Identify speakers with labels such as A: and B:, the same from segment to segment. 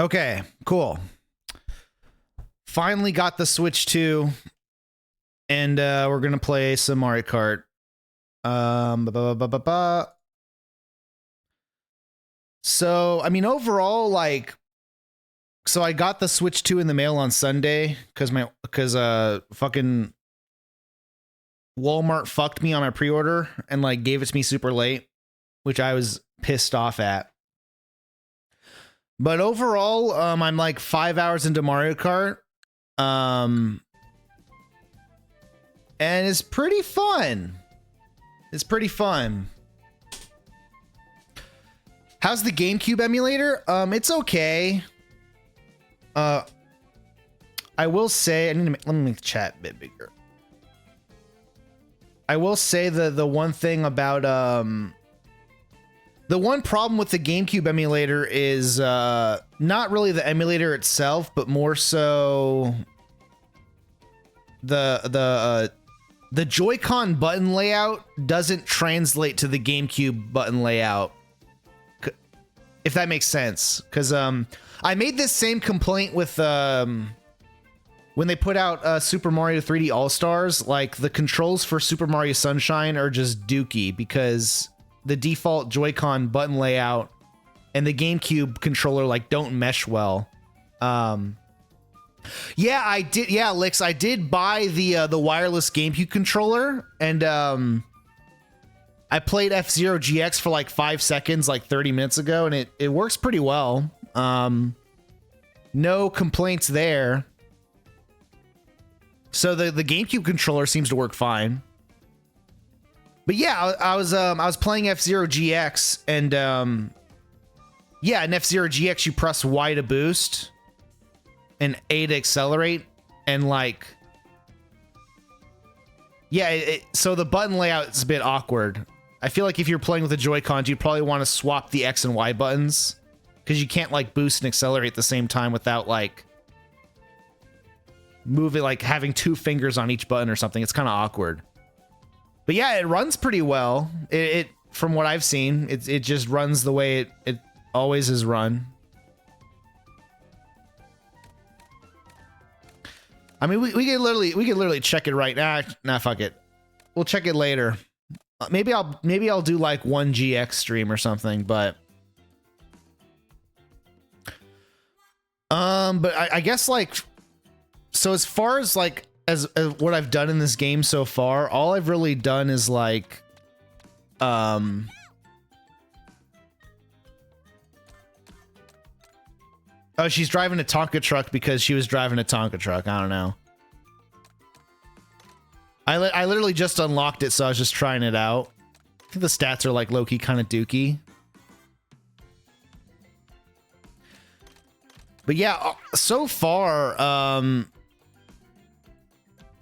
A: Okay, cool. Finally got the Switch 2, and we're gonna play some Mario Kart. So, I mean, overall, like, so I got the Switch 2 in the mail on Sunday because fucking Walmart fucked me on my pre-order and like gave it to me super late, which I was pissed off at. But overall, I'm like 5 hours into Mario Kart. And it's pretty fun. It's pretty fun. How's the GameCube emulator? It's okay. I will say, let me make the chat a bit bigger. I will say the one thing about the one problem with the GameCube emulator is not really the emulator itself, but more so the Joy-Con button layout doesn't translate to the GameCube button layout, if that makes sense. Because I made this same complaint with when they put out Super Mario 3D All-Stars. Like, the controls for Super Mario Sunshine are just dookie because the default Joy-Con button layout and the GameCube controller like don't mesh well. Yeah, I did. Yeah, Lix, I did buy the wireless GameCube controller, and I played F-Zero GX for like 5 seconds, like 30 minutes ago, and it works pretty well. No complaints there. So the GameCube controller seems to work fine. But yeah, I was playing F-Zero GX, and yeah, in F-Zero GX you press Y to boost and A to accelerate, and like, yeah, so the button layout is a bit awkward. I feel like if you're playing with the Joy-Cons, you'd probably want to swap the X and Y buttons, because you can't like boost and accelerate at the same time without like moving, like having 2 fingers on each button or something. It's kind of awkward. But yeah, it runs pretty well. It from what I've seen, it just runs the way it always has run. I mean, we could literally check it right now. Nah, fuck it. We'll check it later. Maybe I'll do like one GX stream or something, but I guess like, so as far as like as what I've done in this game so far, all I've really done is like oh, she's driving a Tonka truck because she was driving a Tonka truck. I don't know. I literally just unlocked it, so I was just trying it out. I think the stats are like low-key kind of dookie. But yeah, so far,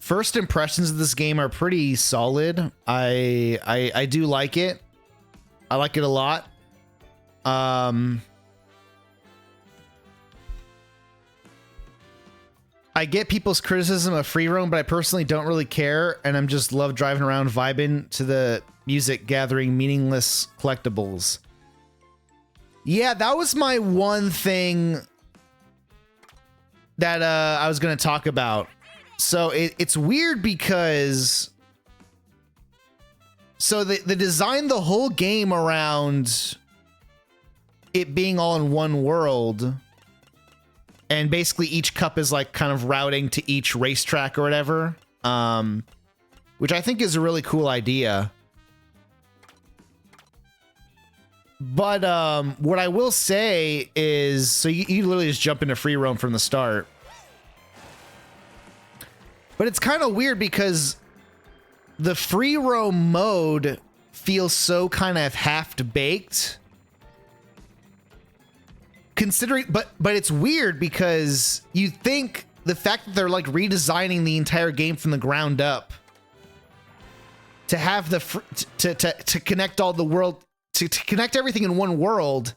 A: first impressions of this game are pretty solid. I do like it. I like it a lot. I get people's criticism of free roam, but I personally don't really care, and I'm just love driving around vibing to the music, gathering meaningless collectibles. Yeah, that was my one thing that I was going to talk about. So it's weird because so they designed the whole game around it being all in one world. And basically each cup is like kind of routing to each racetrack or whatever, which I think is a really cool idea. But what I will say is, so you literally just jump into free roam from the start. But it's kind of weird because the free roam mode feels so kind of half-baked. Considering, but it's weird because you think the fact that they're like redesigning the entire game from the ground up to have the to connect all the world to connect everything in one world,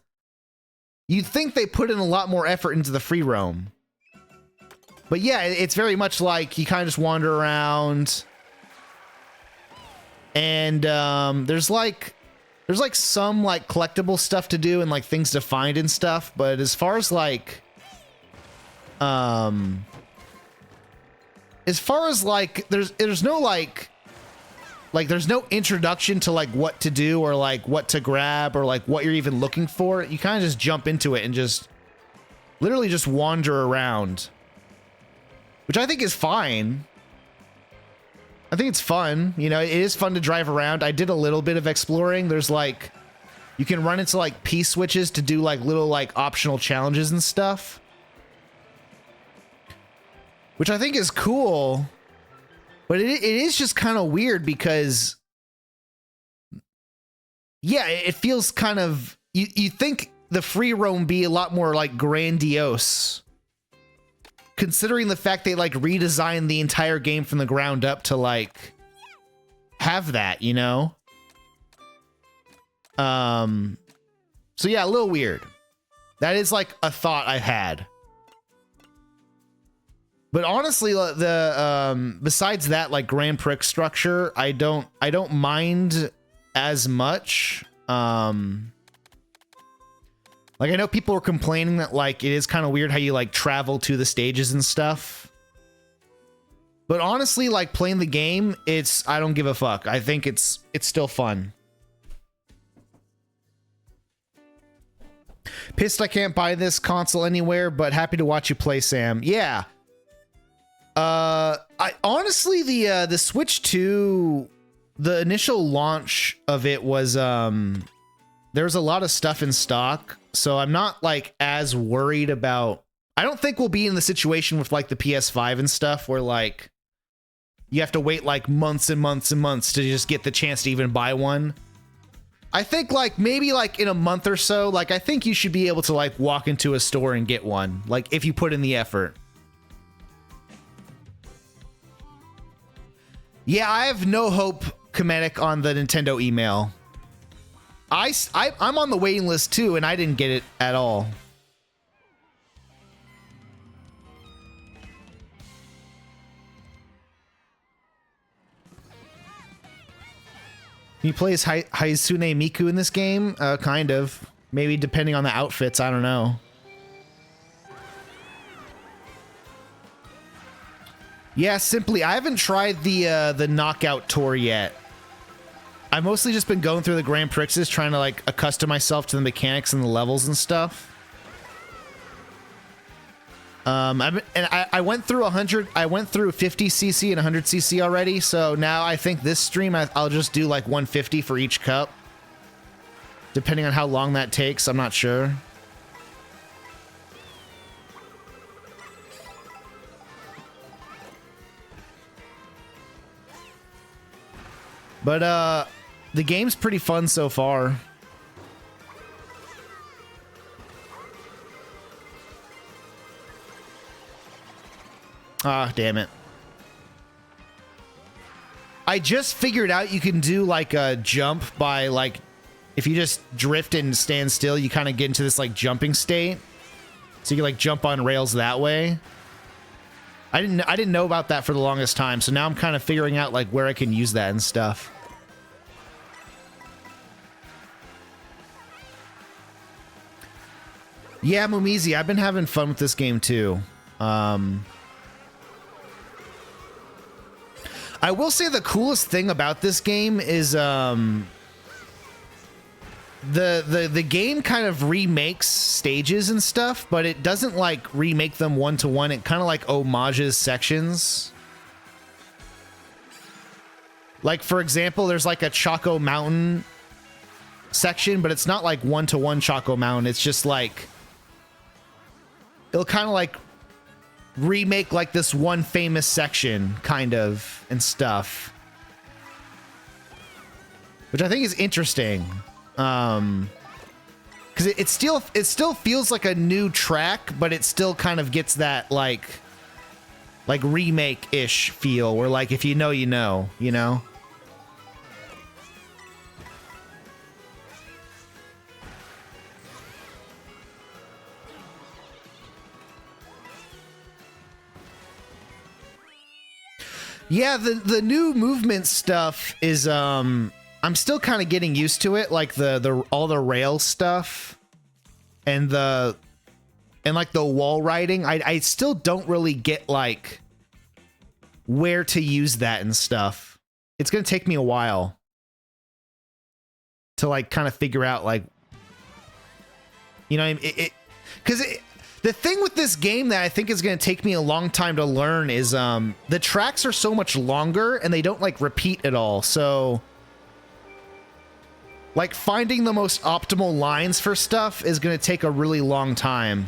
A: you'd think they put in a lot more effort into the free roam. But yeah, it's very much like you kind of just wander around, and there's like some like collectible stuff to do and like things to find and stuff, but as far as like As far as like, there's no like there's no introduction to like what to do or like what to grab or like what you're even looking for. You kind of just jump into it and just literally just wander around, which I think is fine. I think it's fun. You know, it is fun to drive around. I did a little bit of exploring. There's like, you can run into like P switches to do like little like optional challenges and stuff, which I think is cool. But it is just kind of weird because, yeah, it feels kind of, you think the free roam be a lot more like grandiose, considering the fact they like redesigned the entire game from the ground up to like have that, you know? So yeah, a little weird. That is like a thought I had. But honestly, the besides that like Grand Prix structure, I don't mind as much. Like I know people were complaining that like it is kind of weird how you like travel to the stages and stuff. But honestly, like playing the game, I don't give a fuck. I think it's still fun. Pissed I can't buy this console anywhere, but happy to watch you play, Sam. Yeah. I honestly, the Switch 2, the initial launch of it was, there's a lot of stuff in stock, so I'm not like as worried about, I don't think we'll be in the situation with like the PS5 and stuff where like you have to wait like months and months and months to just get the chance to even buy one. I think like maybe like in a month or so, like I think you should be able to like walk into a store and get one, like if you put in the effort. Yeah, I have no hope, Comedic, on the Nintendo email. I'm on the waiting list too, and I didn't get it at all. He plays Haizune Miku in this game? Kind of. Maybe depending on the outfits, I don't know. Yeah, simply, I haven't tried the knockout tour yet. I've mostly just been going through the Grand Prix, trying to like accustom myself to the mechanics and the levels and stuff. I went through 100. I went through 50cc and 100cc already. So now I think this stream I'll just do like 150 for each cup, depending on how long that takes. I'm not sure. But the game's pretty fun so far. Ah, damn it. I just figured out you can do like a jump by like, if you just drift and stand still, you kind of get into this like jumping state. So you can like jump on rails that way. I didn't know about that for the longest time, so now I'm kind of figuring out like where I can use that and stuff. Yeah, Mumizi, I've been having fun with this game too. I will say the coolest thing about this game is the game kind of remakes stages and stuff, but it doesn't like remake them one-to-one. It kind of like homages sections. Like, for example, there's like a Choco Mountain section, but it's not like one-to-one Choco Mountain. It's just like, it'll kind of like remake like this one famous section kind of and stuff, which I think is interesting. Because it still feels like a new track, but it still kind of gets that like remake-ish feel where like if you know, you know, you know. Yeah, the new movement stuff is I'm still kind of getting used to it, like the all the rail stuff and the and like the wall riding, I still don't really get like where to use that and stuff. It's gonna take me a while to like kind of figure out like, you know, because the thing with this game that I think is going to take me a long time to learn is the tracks are so much longer and they don't like repeat at all. So like finding the most optimal lines for stuff is going to take a really long time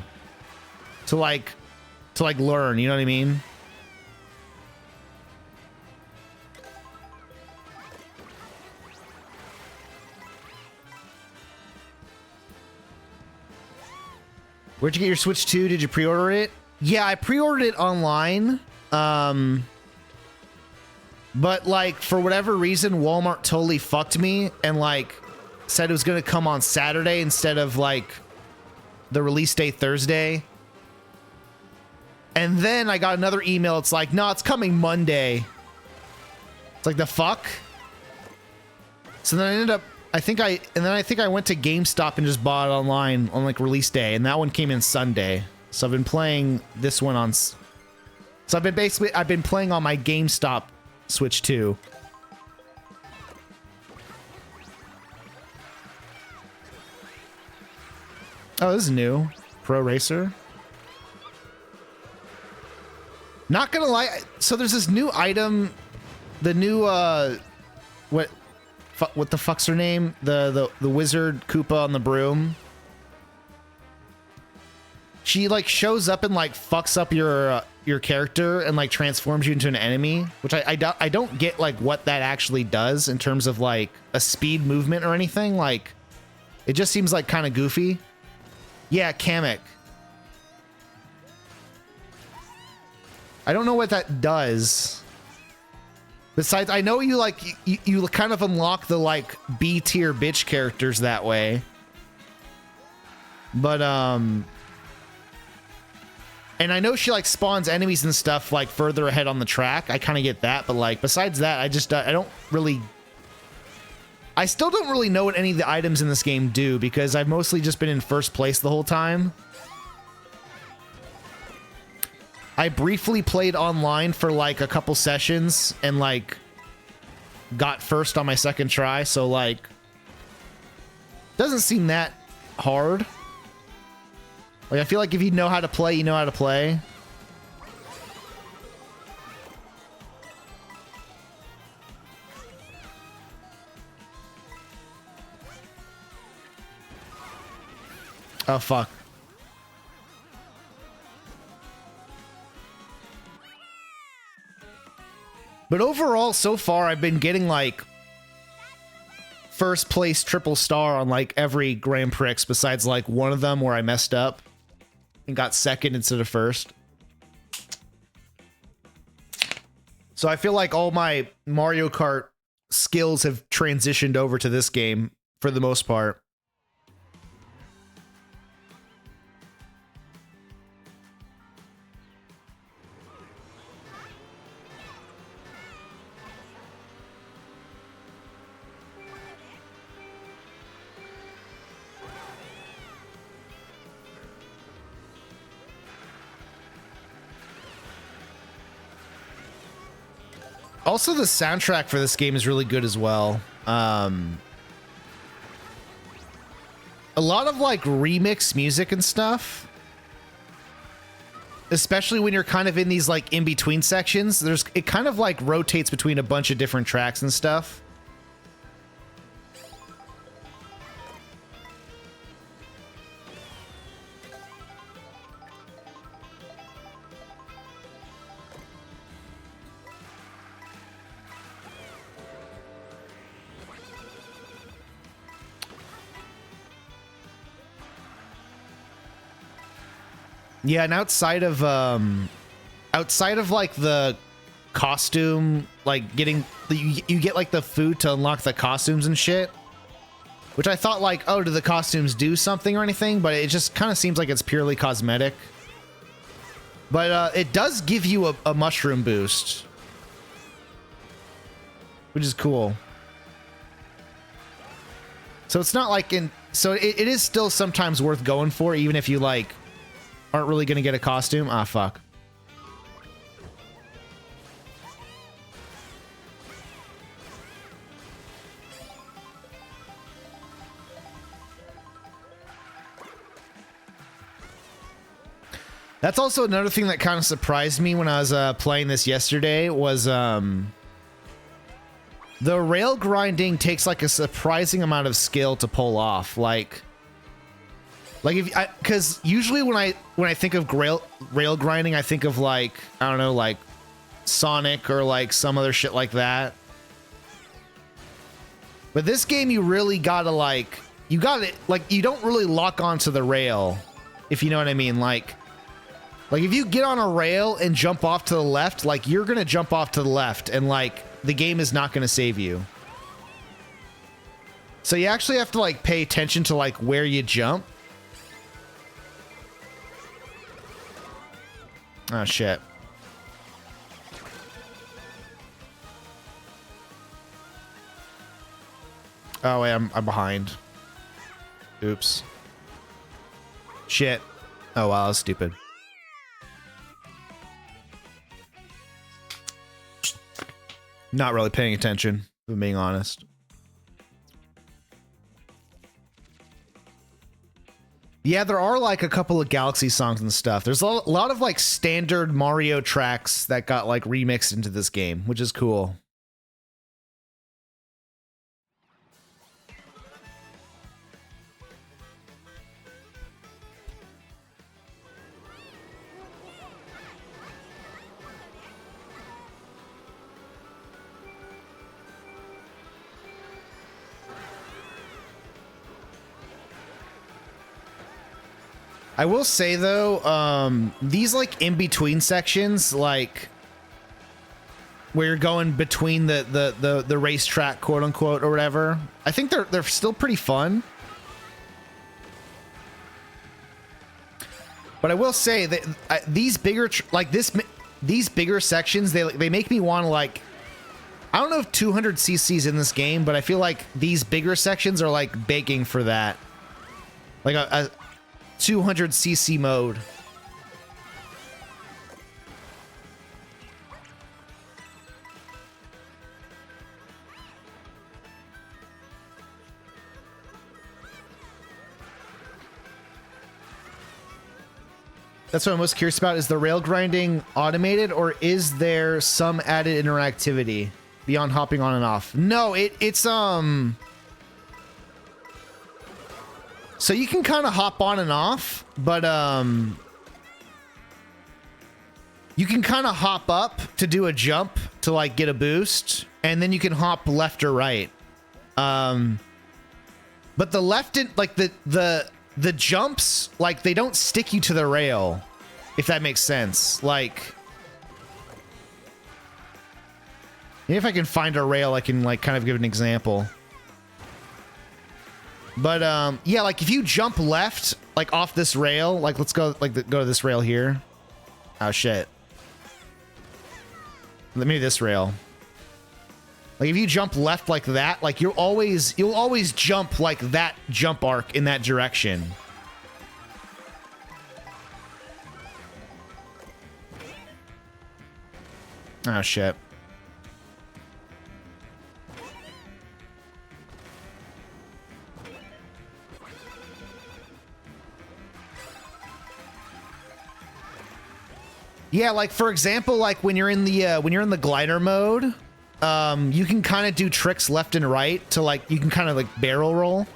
A: to like learn, you know what I mean? Where'd you get your Switch 2? Did you pre-order it? Yeah, I pre-ordered it online. But like for whatever reason, Walmart totally fucked me and like said it was going to come on Saturday instead of like the release date Thursday. And then I got another email. It's like, no, it's coming Monday. It's like, the fuck? So then I ended up, I think I went to GameStop and just bought it online on like release day, and that one came in Sunday. So I've been playing this one on. So I've been playing on my GameStop Switch 2. Oh, this is new. Pro Racer. Not gonna lie. So there's this new item, the new what the fuck's her name? The wizard Koopa on the broom. She like shows up and like fucks up your character and like transforms you into an enemy, which I don't get like what that actually does in terms of like a speed movement or anything. Like it just seems like kind of goofy. Yeah, Kamek. I don't know what that does. Besides, I know you like you kind of unlock the like B tier bitch characters that way. But and I know she like spawns enemies and stuff like further ahead on the track. I kind of get that, but like besides that, I still don't really know what any of the items in this game do because I've mostly just been in first place the whole time. I briefly played online for like a couple sessions and like got first on my second try. So like, doesn't seem that hard. Like, I feel like if you know how to play, you know how to play. Oh, fuck. But overall, so far, I've been getting like first place triple star on like every Grand Prix besides like one of them where I messed up and got second instead of first. So I feel like all my Mario Kart skills have transitioned over to this game for the most part. Also, the soundtrack for this game is really good as well. A lot of like remix music and stuff, especially when you're kind of in these like in between sections. It kind of like rotates between a bunch of different tracks and stuff. Yeah, and outside of like the costume, like getting you get like the food to unlock the costumes and shit, which I thought like, oh, do the costumes do something or anything? But it just kind of seems like it's purely cosmetic. But it does give you a mushroom boost, which is cool. So it's not like so it is still sometimes worth going for, even if you like aren't really gonna get a costume. Ah, fuck. That's also another thing that kind of surprised me when I was playing this yesterday was the rail grinding takes like a surprising amount of skill to pull off. Like if because usually when I think of rail grinding, I think of like, I don't know, like Sonic or like some other shit like that. But this game, you really gotta like, you don't really lock onto the rail, if you know what I mean. Like if you get on a rail and jump off to the left, like you're gonna jump off to the left and like the game is not gonna save you. So you actually have to like pay attention to like where you jump. Oh shit. Oh wait, I'm behind. Oops. Shit. Oh wow, that's stupid. Not really paying attention, if I'm being honest. Yeah, there are like a couple of Galaxy songs and stuff. There's a lot of like standard Mario tracks that got like remixed into this game, which is cool. I will say though, these like in between sections, like where you're going between the racetrack, quote unquote, or whatever, I think they're still pretty fun. But I will say that these bigger these bigger sections, they make me want to like, I don't know if 200cc's in this game, but I feel like these bigger sections are like begging for that, like a 200cc mode. That's what I'm most curious about. Is the rail grinding automated, or is there some added interactivity beyond hopping on and off? No, it's so you can kind of hop on and off, but you can kind of hop up to do a jump to like get a boost, and then you can hop left or right. But the left and like the jumps, like they don't stick you to the rail, if that makes sense. Like, maybe if I can find a rail, I can like kind of give an example. But yeah, like if you jump left, like off this rail, like let's go go to this rail here. Oh shit. Let me do this rail. Like if you jump left like that, like you'll always jump like that jump arc in that direction. Oh shit. Yeah, like for example, like when you're in the glider mode, you can kind of do tricks left and right to like, you can kind of like barrel roll.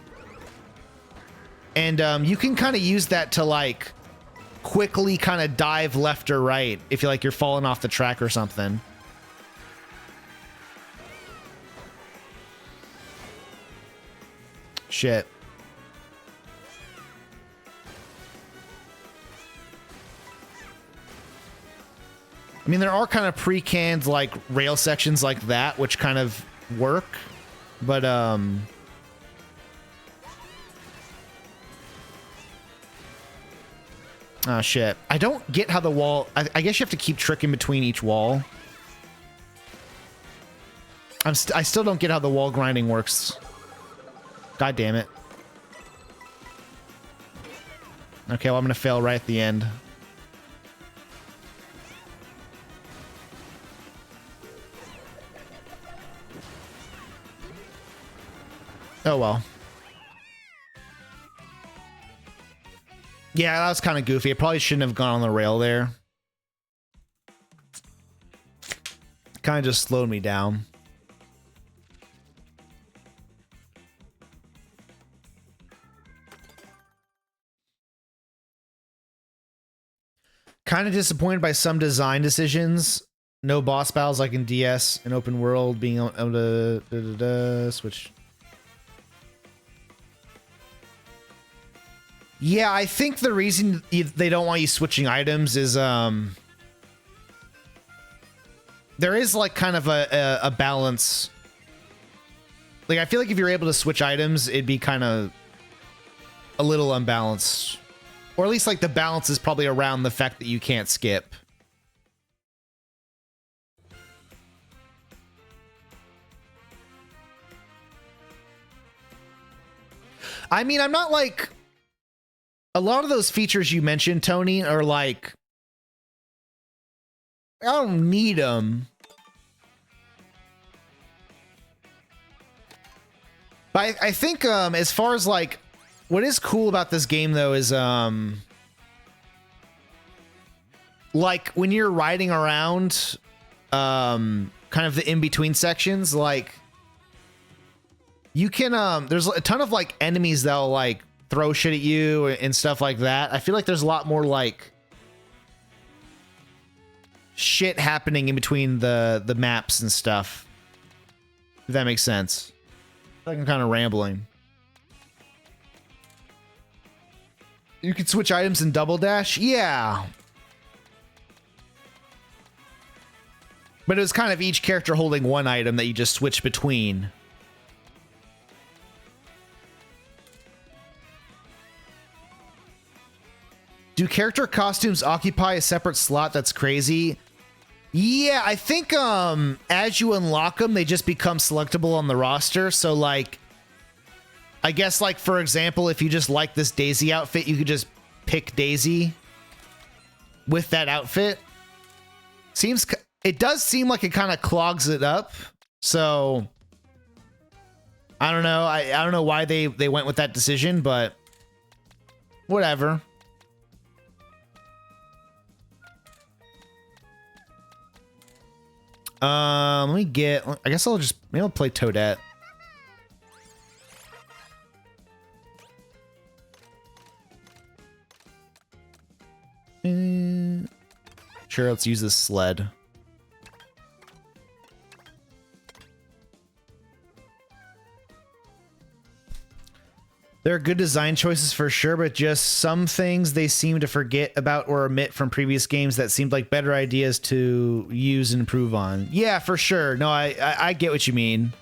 A: And you can kind of use that to like quickly kind of dive left or right if you like you're falling off the track or something. Shit. I mean, there are kind of pre-canned like rail sections like that, which kind of work, but oh shit. I don't get how the wall, I guess you have to keep tricking between each wall. I still don't get how the wall grinding works. God damn it. Okay, well I'm gonna fail right at the end. Oh, well. Yeah, that was kind of goofy. It probably shouldn't have gone on the rail there. Kind of just slowed me down. Kind of disappointed by some design decisions. No boss battles like in DS, an open world, being able to switch. Yeah, I think the reason they don't want you switching items is there is like kind of a balance. Like I feel like if you're able to switch items, it'd be kind of a little unbalanced. Or at least like the balance is probably around the fact that you can't skip. I mean, I'm not like... A lot of those features you mentioned, Tony, are like... I don't need them. But I think as far as like... What is cool about this game, though, is like when you're riding around kind of the in-between sections, like you can there's a ton of like enemies that'll like throw shit at you and stuff like that. I feel like there's a lot more like shit happening in between the maps and stuff, if that makes sense. I feel like I'm kind of rambling. You could switch items in Double Dash? Yeah. But it was kind of each character holding one item that you just switch between. Do character costumes occupy a separate slot? That's crazy. Yeah, I think as you unlock them, they just become selectable on the roster. So like... I guess, like, for example, if you just like this Daisy outfit, you could just pick Daisy with that outfit. It does seem like it kind of clogs it up. So, I don't know. I don't know why they went with that decision, but whatever. Let me get... I guess maybe I'll play Toadette. Sure, let's use this sled. There are good design choices for sure, but just some things they seem to forget about or omit from previous games that seemed like better ideas to use and improve on. Yeah, for sure. No, I get what you mean.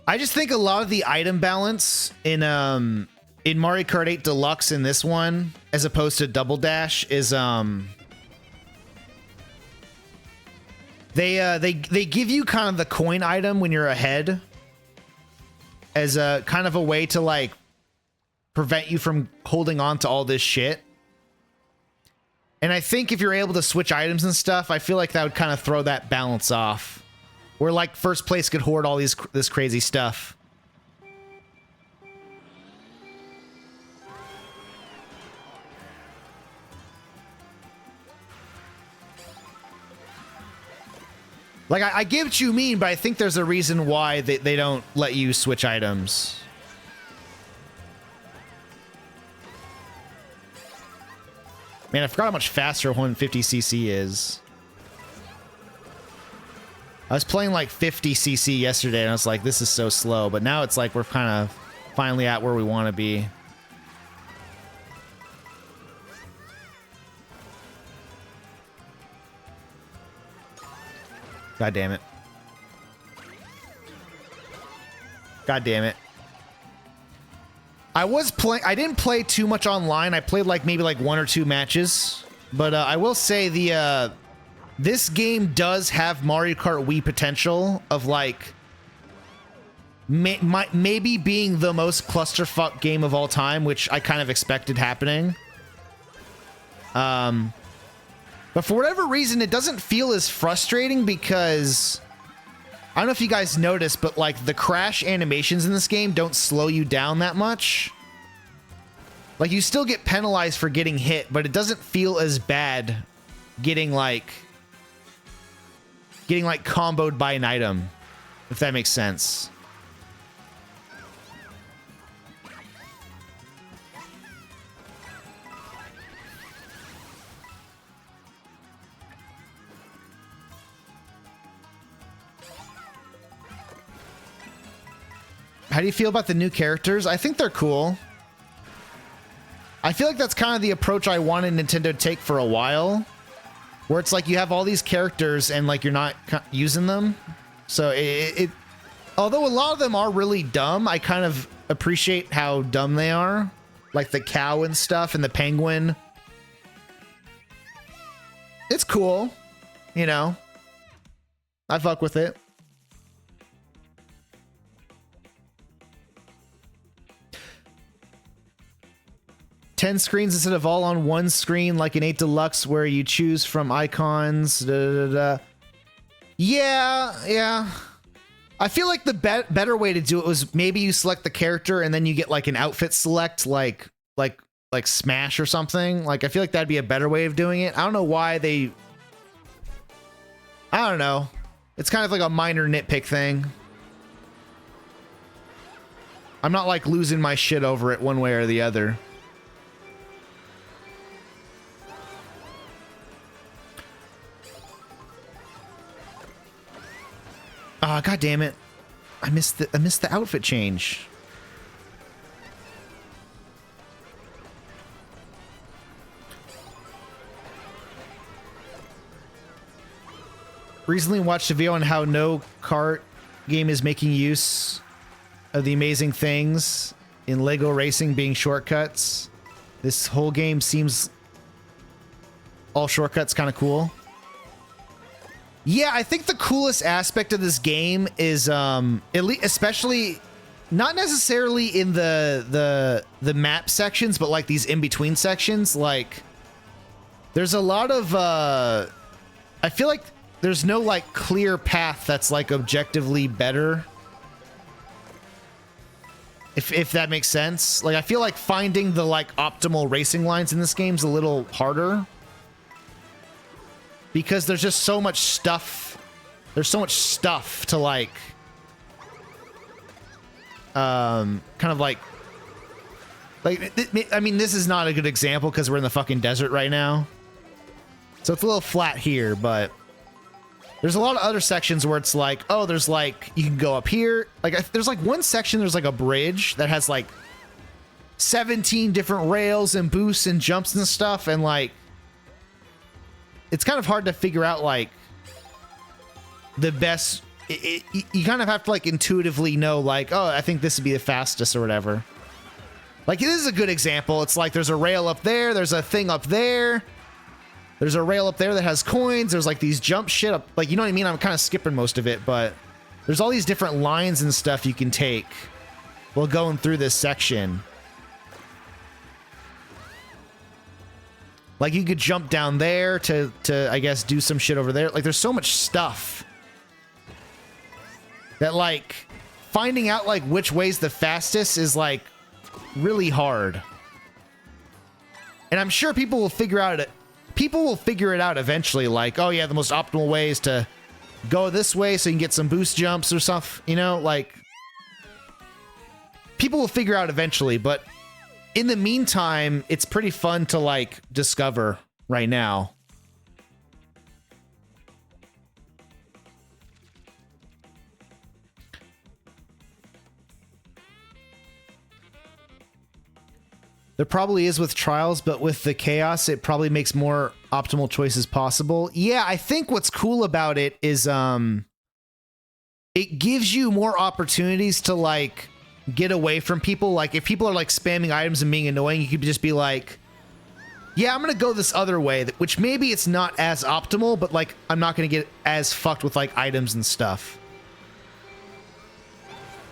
A: I just think a lot of the item balance in Mario Kart 8 Deluxe in this one, as opposed to Double Dash, is they give you kind of the coin item when you're ahead as a kind of a way to like prevent you from holding on to all this shit. And I think if you're able to switch items and stuff, I feel like that would kind of throw that balance off, where like first place could hoard all this crazy stuff. Like, I get what you mean, but I think there's a reason why they don't let you switch items. Man, I forgot how much faster 150cc is. I was playing like 50cc yesterday, and I was like, this is so slow. But now it's like we're kind of finally at where we want to be. God damn it. God damn it. I didn't play too much online. I played like maybe like 1 or 2 matches. But I will say this game does have Mario Kart Wii potential of like maybe being the most clusterfuck game of all time, which I kind of expected happening. But for whatever reason, it doesn't feel as frustrating because I don't know if you guys noticed, but like the crash animations in this game don't slow you down that much. Like you still get penalized for getting hit, but it doesn't feel as bad getting like comboed by an item, if that makes sense. How do you feel about the new characters? I think they're cool. I feel like that's kind of the approach I wanted Nintendo to take for a while, where it's like you have all these characters and like you're not using them. So although a lot of them are really dumb, I kind of appreciate how dumb they are. Like the cow and stuff and the penguin. It's cool, you know. I fuck with it. 10 screens instead of all on one screen like an 8 Deluxe where you choose from icons. Yeah. I feel like the better way to do it was maybe you select the character and then you get like an outfit select like Smash or something. Like I feel like that'd be a better way of doing it. I don't know why they... I don't know. It's kind of like a minor nitpick thing. I'm not like losing my shit over it one way or the other. Ah, God damn it. I missed the outfit change. Recently watched a video on how no Kart game is making use of the amazing things in Lego racing being shortcuts. This whole game seems all shortcuts kind of cool. Yeah, I think the coolest aspect of this game is especially not necessarily in the map sections, but like these in-between sections. Like there's a lot of I feel like there's no like clear path that's like objectively better. If that makes sense. Like I feel like finding the like optimal racing lines in this game's a little harder. Because there's just so much stuff. There's so much stuff to like kind of like I mean, this is not a good example because we're in the fucking desert right now. So it's a little flat here, but there's a lot of other sections where it's like, oh, there's like, you can go up here. Like there's like one section, there's like a bridge that has like 17 different rails and boosts and jumps and stuff. And like, it's kind of hard to figure out like the best. You kind of have to like intuitively know like, oh, I think this would be the fastest or whatever. Like this is a good example. It's like there's a rail up there. There's a thing up there. There's a rail up there that has coins. There's like these jump shit up. Like, you know what I mean? I'm kind of skipping most of it, but there's all these different lines and stuff you can take while going through this section. Like you could jump down there to I guess do some shit over there. Like there's so much stuff that like finding out like which way's the fastest is like really hard. And I'm sure people will figure it out eventually, like, oh yeah, the most optimal way is to go this way so you can get some boost jumps or stuff, you know, like people will figure out eventually, but in the meantime, it's pretty fun to like discover right now. There probably is with trials, but with the chaos, it probably makes more optimal choices possible. Yeah, I think what's cool about it is it gives you more opportunities to like get away from people. Like if people are like spamming items and being annoying, you could just be like, yeah, I'm gonna go this other way, which maybe it's not as optimal, but like I'm not gonna get as fucked with like items and stuff.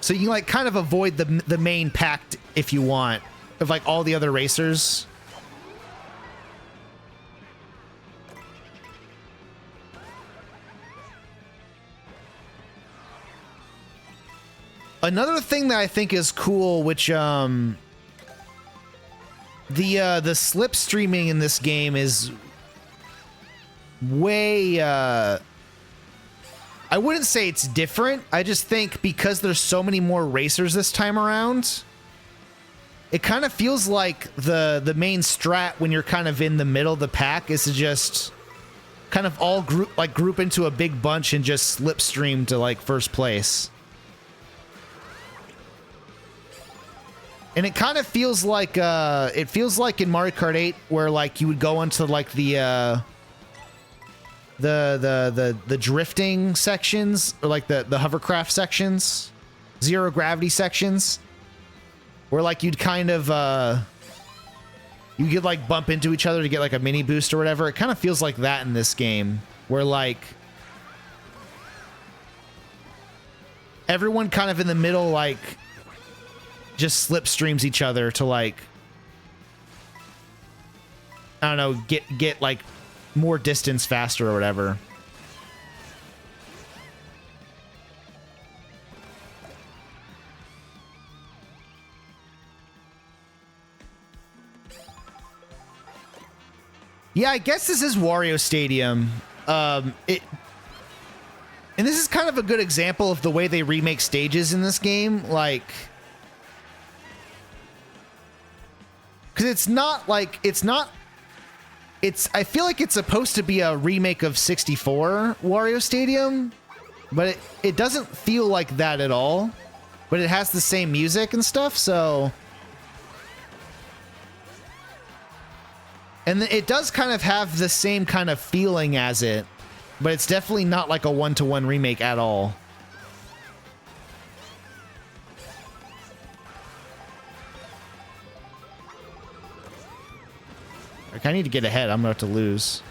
A: So you can like kind of avoid the main pact if you want of like all the other racers. Another thing that I think is cool, which the slipstreaming in this game is way I wouldn't say it's different. I just think because there's so many more racers this time around, it kind of feels like the main strat when you're kind of in the middle of the pack is to just kind of all group into a big bunch and just slipstream to like first place. And it kind of feels like in Mario Kart 8 where like you would go into like the drifting sections, or like the hovercraft sections, zero gravity sections, where like you'd kind of you could like bump into each other to get like a mini boost or whatever. It kind of feels like that in this game, where like everyone kind of in the middle like just slipstreams each other to like, I don't know, get like more distance faster or whatever. Yeah, I guess this is Wario Stadium. And this is kind of a good example of the way they remake stages in this game, like, because it's not like I feel like it's supposed to be a remake of 64 Wario Stadium, but it doesn't feel like that at all. But it has the same music and stuff, so. And it does kind of have the same kind of feeling as it, but it's definitely not like a one-to-one remake at all. Like, I need to get ahead. I'm about to lose.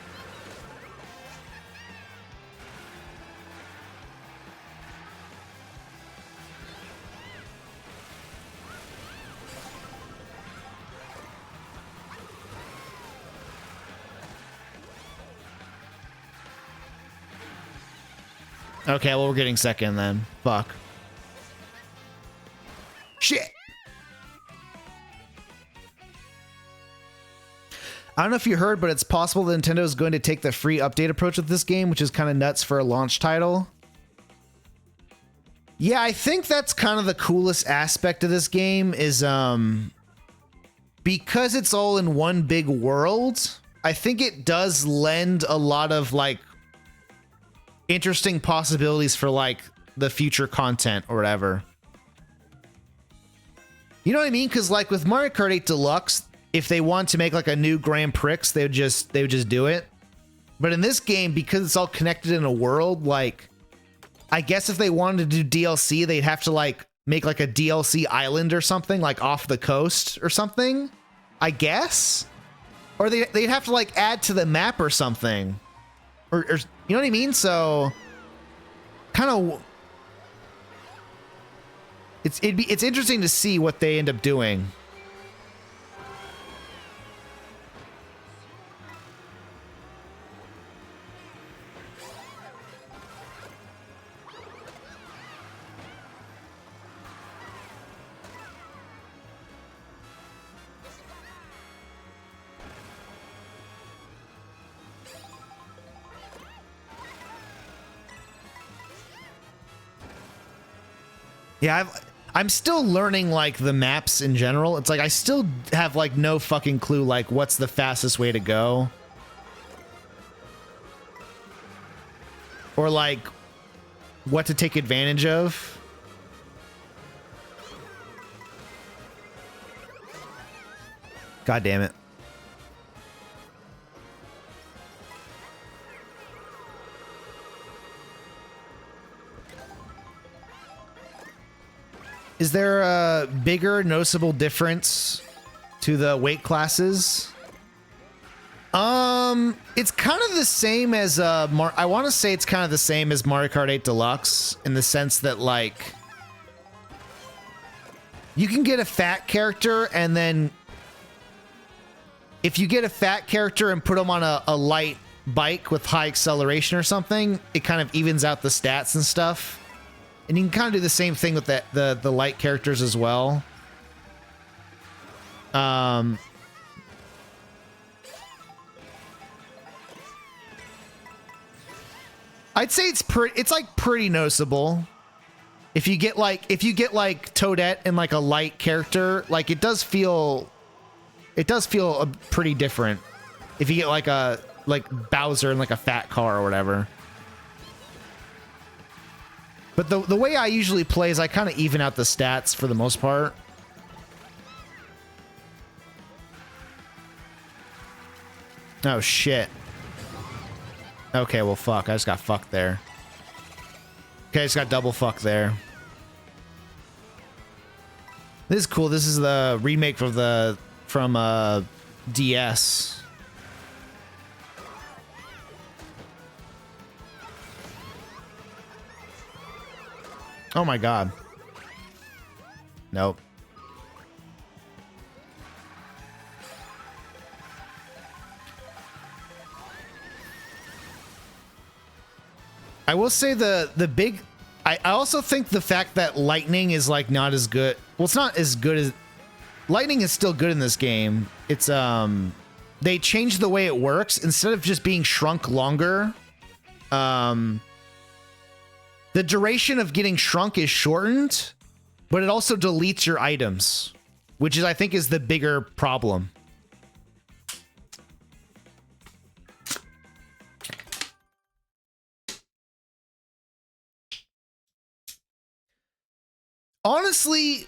A: Okay, well, we're getting second then. Fuck. Shit! I don't know if you heard, but it's possible that Nintendo is going to take the free update approach with this game, which is kind of nuts for a launch title. Yeah, I think that's kind of the coolest aspect of this game is, because it's all in one big world, I think it does lend a lot of, like, interesting possibilities for, like, the future content or whatever. You know what I mean? Because, like, with Mario Kart 8 Deluxe, if they want to make like a new Grand Prix, they would just do it. But in this game, because it's all connected in a world, like, I guess if they wanted to do DLC, they'd have to like make like a DLC island or something, like off the coast or something, I guess. Or they'd have to like add to the map or something, or you know what I mean? So kind of, it's interesting to see what they end up doing. Yeah, I'm still learning, like, the maps in general. It's like I still have, like, no fucking clue, like, what's the fastest way to go. Or, like, what to take advantage of. God damn it. Is there a bigger noticeable difference to the weight classes? It's kind of the same as I want to say it's kind of the same as Mario Kart 8 Deluxe in the sense that, like, you can get a fat character, and then if you get a fat character and put them on a light bike with high acceleration or something, it kind of evens out the stats and stuff. And you can kind of do the same thing with the light characters as well. I'd say it's like pretty noticeable. If you get like Toadette and like a light character, like it does feel pretty different. If you get like Bowser in like a fat car or whatever. But the way I usually play is I kind of even out the stats for the most part. Oh, shit. Okay, well, fuck. I just got fucked there. Okay, I just got double fucked there. This is cool. This is the remake from DS. Oh my god. Nope. I will say the big... I also think the fact that lightning is like not as good... Well, it's not as good as... Lightning is still good in this game. It's, they changed the way it works. Instead of just being shrunk longer, the duration of getting shrunk is shortened, but it also deletes your items, which is, I think, is the bigger problem. Honestly,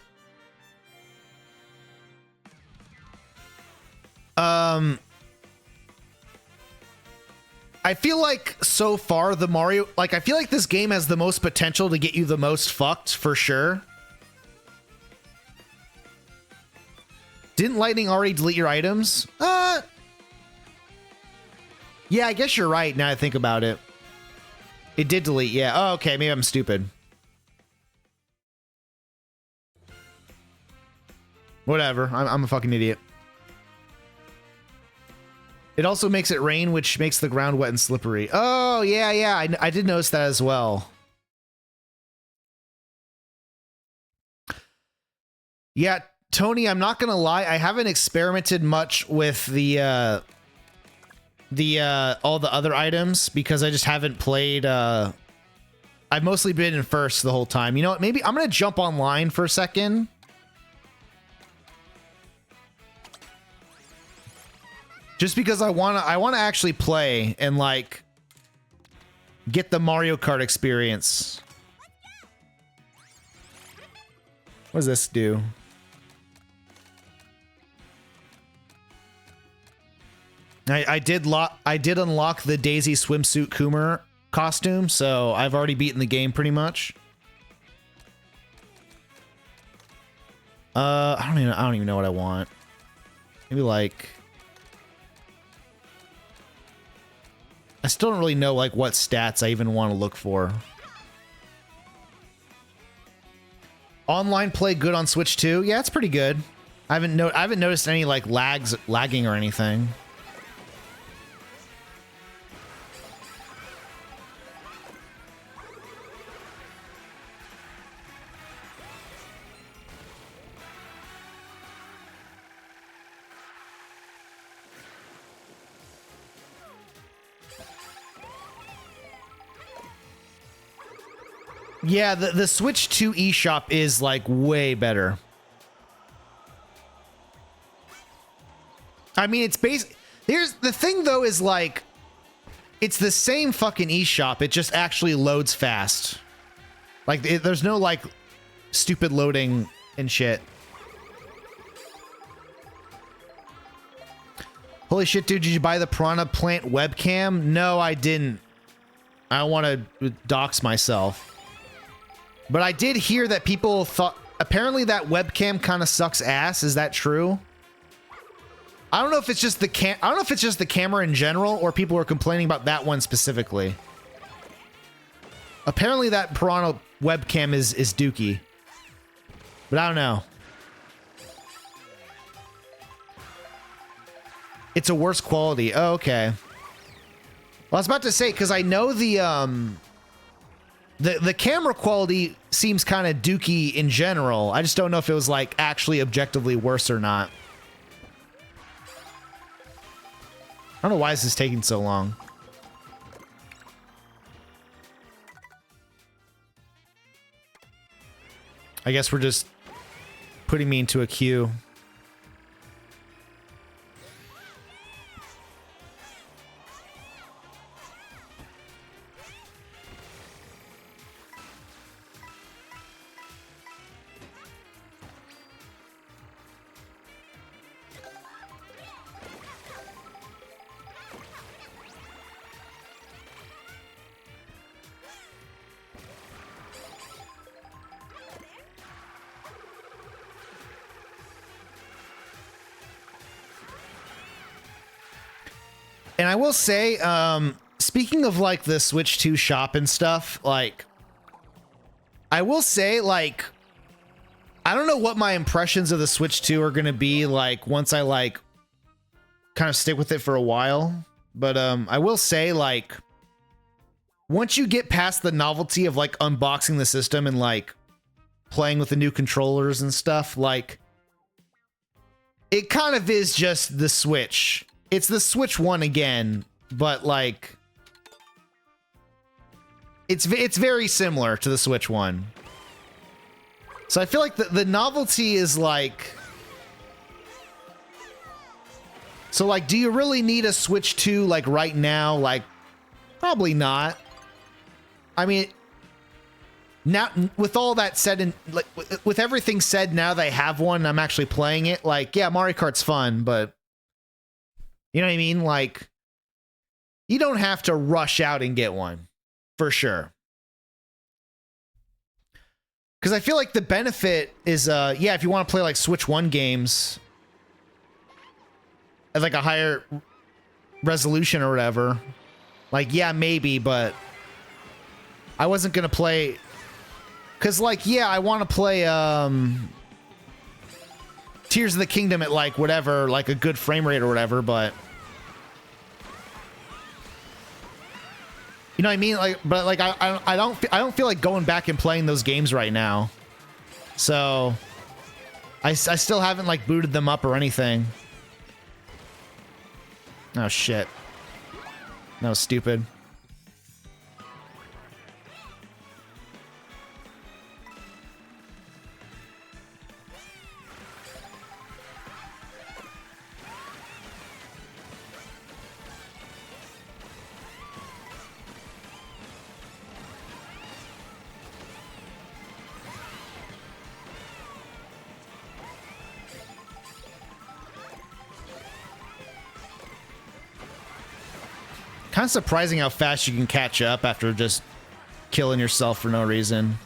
A: I feel like so far the Mario, like I feel like this game has the most potential to get you the most fucked for sure. Didn't lightning already delete your items? Yeah, I guess you're right now I think about it. It did delete, yeah. Oh, okay, maybe I'm stupid. Whatever, I'm a fucking idiot. It also makes it rain, which makes the ground wet and slippery. Oh, yeah, I did notice that as well. Yeah, Tony, I'm not gonna lie, I haven't experimented much with the all the other items because I just haven't played. I've mostly been in first the whole time. You know what? Maybe I'm gonna jump online for a second. Just because I wanna actually play and like get the Mario Kart experience. What does this do? I did unlock the Daisy swimsuit Coomer costume, so I've already beaten the game pretty much. I don't even know what I want. Maybe like, I still don't really know like what stats I even want to look for. Online play good on Switch 2? Yeah, it's pretty good. I haven't noticed any like lagging or anything. Yeah, the Switch 2 eShop is like way better. I mean, it's here's the thing though, is like it's the same fucking eShop, it just actually loads fast. Like there's no like stupid loading and shit. Holy shit, dude, did you buy the Piranha Plant webcam? No, I didn't. I don't want to dox myself. But I did hear that people thought, apparently that webcam kind of sucks ass. Is that true? I don't know if it's just the camera in general, or people were complaining about that one specifically. Apparently that Piranha webcam is dookie. But I don't know. It's a worse quality. Oh, okay. Well, I was about to say, because I know the the camera quality seems kind of dookie in general. I just don't know if it was like actually objectively worse or not. I don't know why this is taking so long. I guess we're just putting me into a queue. And I will say, speaking of like the Switch 2 shop and stuff, like, I will say, like, I don't know what my impressions of the Switch 2 are going to be like once I like kind of stick with it for a while. But I will say, like, once you get past the novelty of like unboxing the system and like playing with the new controllers and stuff, like, it kind of is just the Switch. It's the Switch 1 again, but like it's very similar to the Switch 1. So I feel like the novelty is like, so like, do you really need a Switch 2 like right now? Like, probably not. I mean, now with all that said, and like with everything said, now that I have one, I'm actually playing it. Like, yeah, Mario Kart's fun, but you know what I mean? Like, you don't have to rush out and get one, for sure. Because I feel like the benefit is, yeah, if you want to play like Switch 1 games at like a higher resolution or whatever, like, yeah, maybe, but I wasn't going to play, because like, yeah, I want to play Tears of the Kingdom at like whatever, like a good frame rate or whatever, but you know what I mean? Like, but like I don't feel like going back and playing those games right now. So I still haven't like booted them up or anything. Oh shit. That was stupid. Kind of surprising how fast you can catch up after just killing yourself for no reason.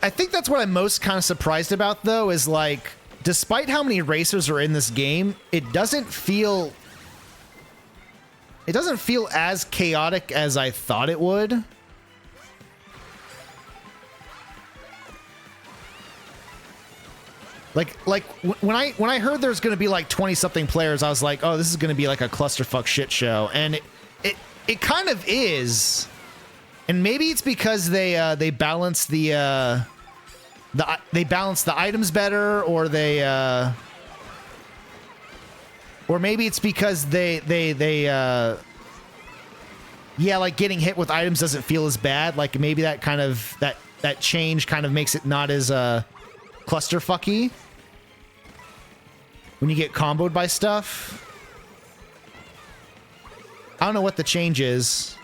A: I think that's what I'm most kind of surprised about, though, is like, despite how many racers are in this game, it doesn't feel as chaotic as I thought it would. Like when I heard there's gonna be like 20 something players, I was like, oh, this is gonna be like a clusterfuck shit show, and it kind of is, and maybe it's because they balance the items better, or or maybe it's because yeah, like getting hit with items doesn't feel as bad. Like maybe that kind of that change kind of makes it not as clusterfucky when you get comboed by stuff. I don't know what the change is.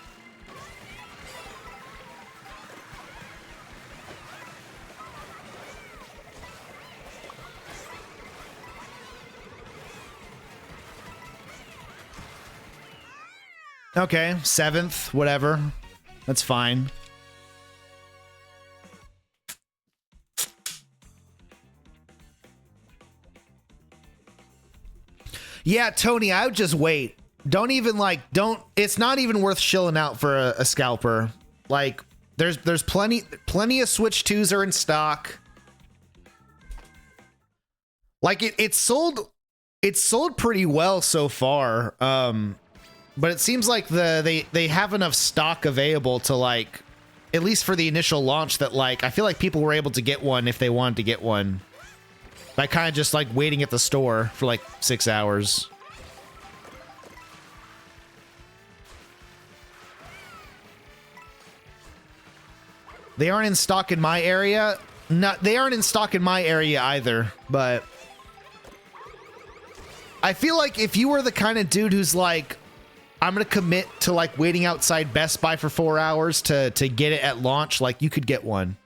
A: Okay, 7th, whatever. That's fine. Yeah, Tony, I would just wait. Don't even like, it's not even worth shilling out for a scalper. Like, there's plenty of Switch 2s are in stock. Like it's sold pretty well so far. But it seems like they have enough stock available to like, at least for the initial launch, that like I feel like people were able to get one if they wanted to get one by kind of just like waiting at the store for like 6 hours. They aren't in stock in my area. They aren't in stock in my area either, but I feel like if you were the kind of dude who's like, I'm gonna commit to like waiting outside Best Buy for 4 hours to get it at launch, like you could get one.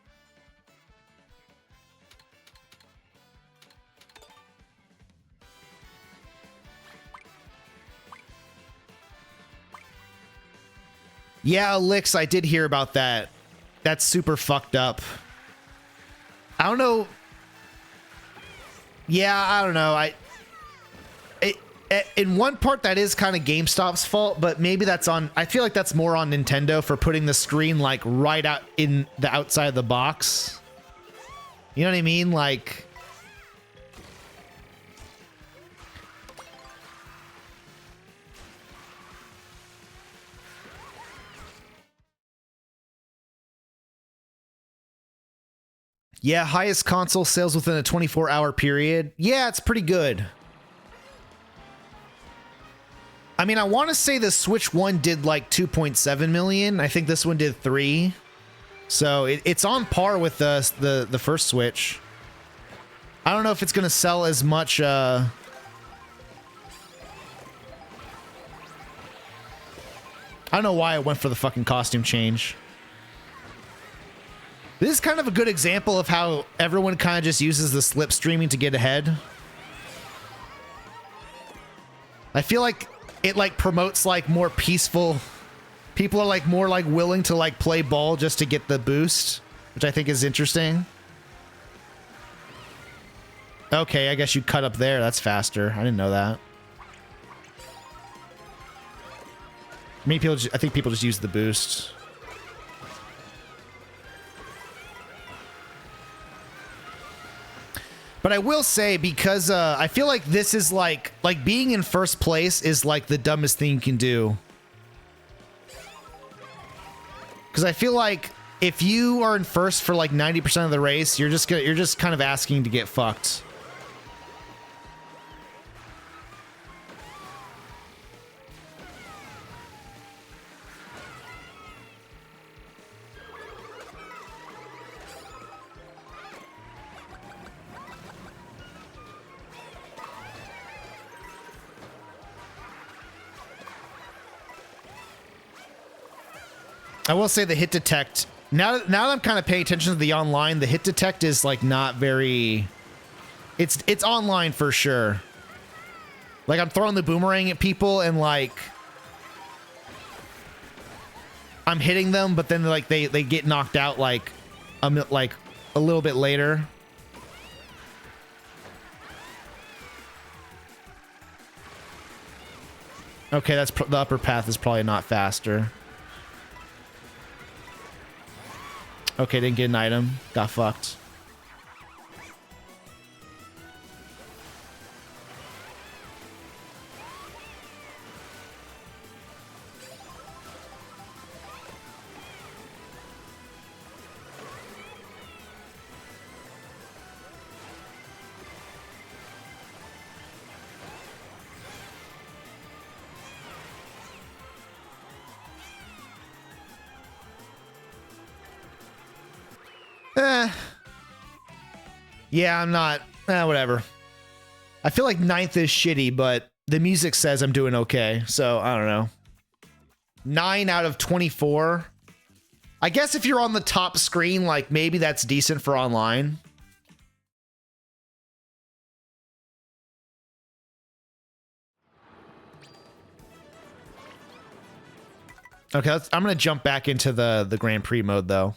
A: Yeah, Elix, I did hear about that. That's super fucked up. I don't know. Yeah, I don't know. In one part, that is kind of GameStop's fault, but maybe that's on... I feel like that's more on Nintendo for putting the screen, like, right out in the outside of the box. You know what I mean? Like... Yeah, highest console sales within a 24-hour period. Yeah, it's pretty good. I mean, I want to say the Switch 1 did like 2.7 million. I think this one did 3. So it's on par with the first Switch. I don't know if it's going to sell as much... I don't know why I went for the fucking costume change. This is kind of a good example of how everyone kind of just uses the slipstreaming to get ahead. I feel like it like promotes like more peaceful... People are like more like willing to like play ball just to get the boost, which I think is interesting. Okay, I guess you cut up there. That's faster. I didn't know that. Many people I think people just use the boost. But I will say, because I feel like this is like being in first place is like the dumbest thing you can do. Because I feel like if you are in first for like 90% of the race, you're just kind of asking to get fucked. I will say the hit detect, now that I'm kind of paying attention to the online, the hit detect is like not very, it's online for sure. Like I'm throwing the boomerang at people and like I'm hitting them, but then like they get knocked out like a little bit later. Okay, that's the upper path is probably not faster. Okay, didn't get an item. Got fucked. Yeah, I'm not... whatever. I feel like 9th is shitty, but the music says I'm doing okay, so I don't know. 9 out of 24. I guess if you're on the top screen, like, maybe that's decent for online. Okay, I'm gonna jump back into the Grand Prix mode, though.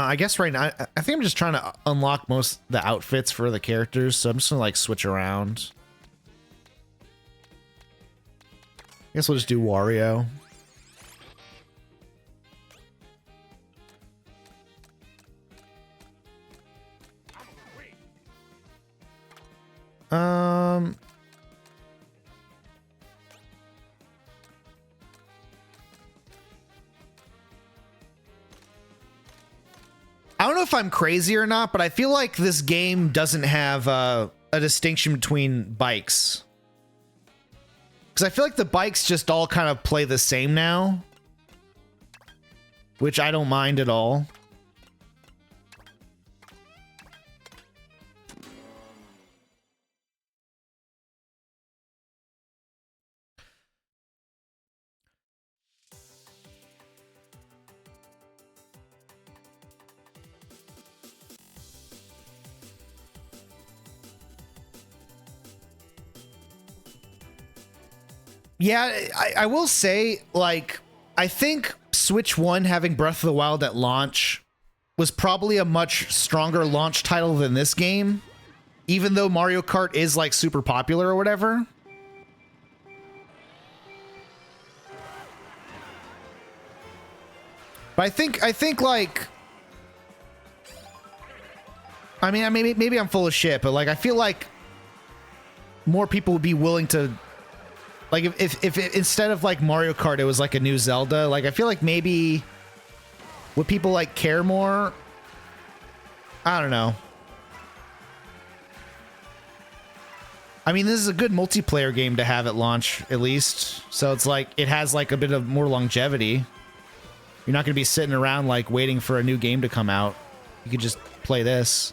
A: I guess right now, I think I'm just trying to unlock most the outfits for the characters, so I'm just gonna like switch around. I guess we'll just do Wario. if I'm crazy or not, but I feel like this game doesn't have a distinction between bikes. Because I feel like the bikes just all kind of play the same now. Which I don't mind at all. Yeah, I will say, like, I think Switch 1 having Breath of the Wild at launch was probably a much stronger launch title than this game, even though Mario Kart is, like, super popular or whatever. But I think like, I mean, maybe I'm full of shit, but like, I feel like more people would be willing to, like, if instead of like Mario Kart, it was like a new Zelda, like, I feel like maybe would people like care more? I don't know. I mean, this is a good multiplayer game to have at launch, at least. So it's like, it has like a bit of more longevity. You're not going to be sitting around like waiting for a new game to come out. You could just play this.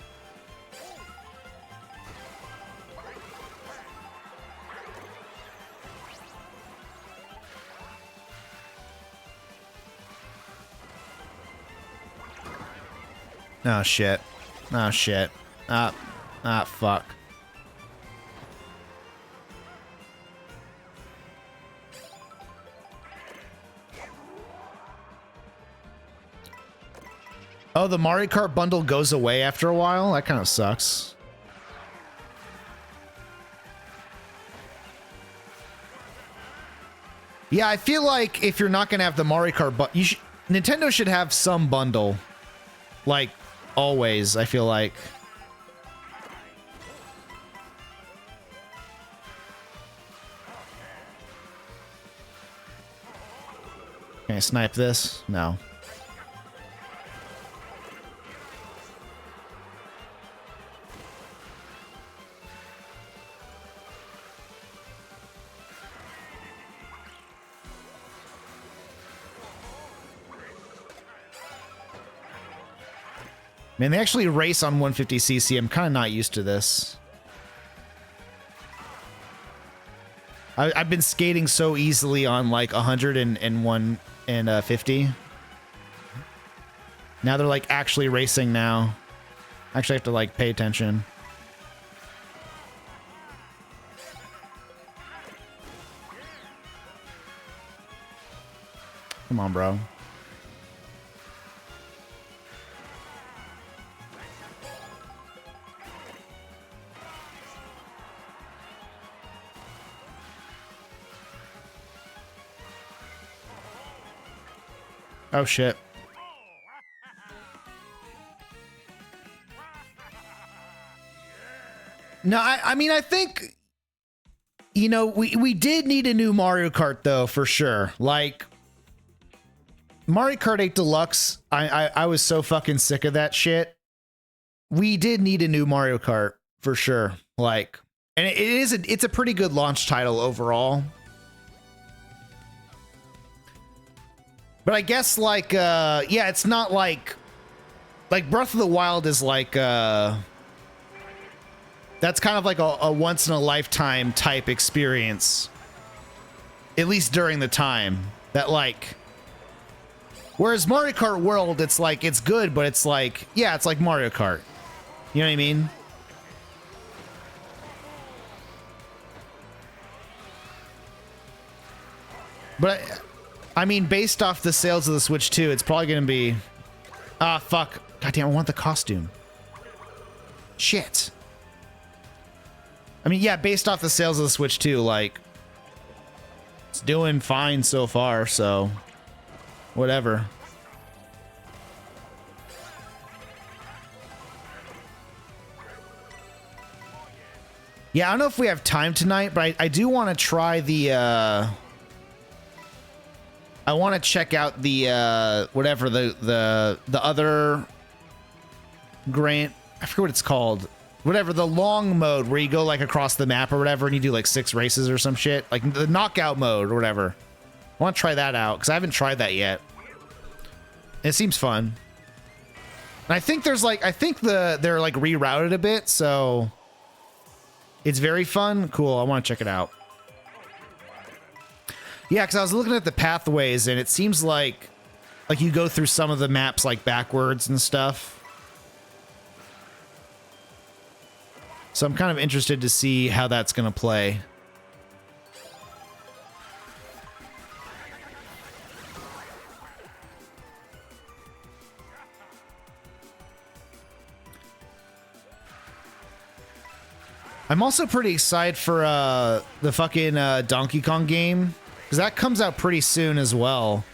A: Oh shit. Oh shit. Fuck. Oh, the Mario Kart bundle goes away after a while? That kind of sucks. Yeah, I feel like if you're not going to have the Mario Kart Nintendo should have some bundle. Like, always, I feel like. Can I snipe this? No. Man, they actually race on 150cc. I'm kind of not used to this. I've been skating so easily on like 100 and 150. Now they're like actually racing now. I actually have to like pay attention. Come on, bro. Oh shit. No, I mean, I think, you know, we did need a new Mario Kart though, for sure. Like, Mario Kart 8 Deluxe, I was so fucking sick of that shit. We did need a new Mario Kart for sure. Like, and it's a pretty good launch title overall. But I guess like yeah, it's not like Breath of the Wild is like that's kind of like a once in a lifetime type experience. At least during the time that like, whereas Mario Kart World, it's like, it's good, but it's like, yeah, it's like Mario Kart. You know what I mean? But I mean, based off the sales of the Switch 2, it's probably going to be... Ah, fuck. Goddamn, I want the costume. Shit. I mean, yeah, based off the sales of the Switch 2, like... It's doing fine so far, so... Whatever. Yeah, I don't know if we have time tonight, but I do want to try the... I want to check out the whatever the other Grant, I forget what it's called. Whatever, the long mode where you go like across the map or whatever and you do like 6 races or some shit. Like the knockout mode or whatever. I want to try that out because I haven't tried that yet. It seems fun. And I think there's like, they're like rerouted a bit, so it's very fun. Cool, I want to check it out. Yeah, because I was looking at the pathways and it seems like you go through some of the maps like backwards and stuff. So I'm kind of interested to see how that's going to play. I'm also pretty excited for the fucking Donkey Kong game, because that comes out pretty soon as well.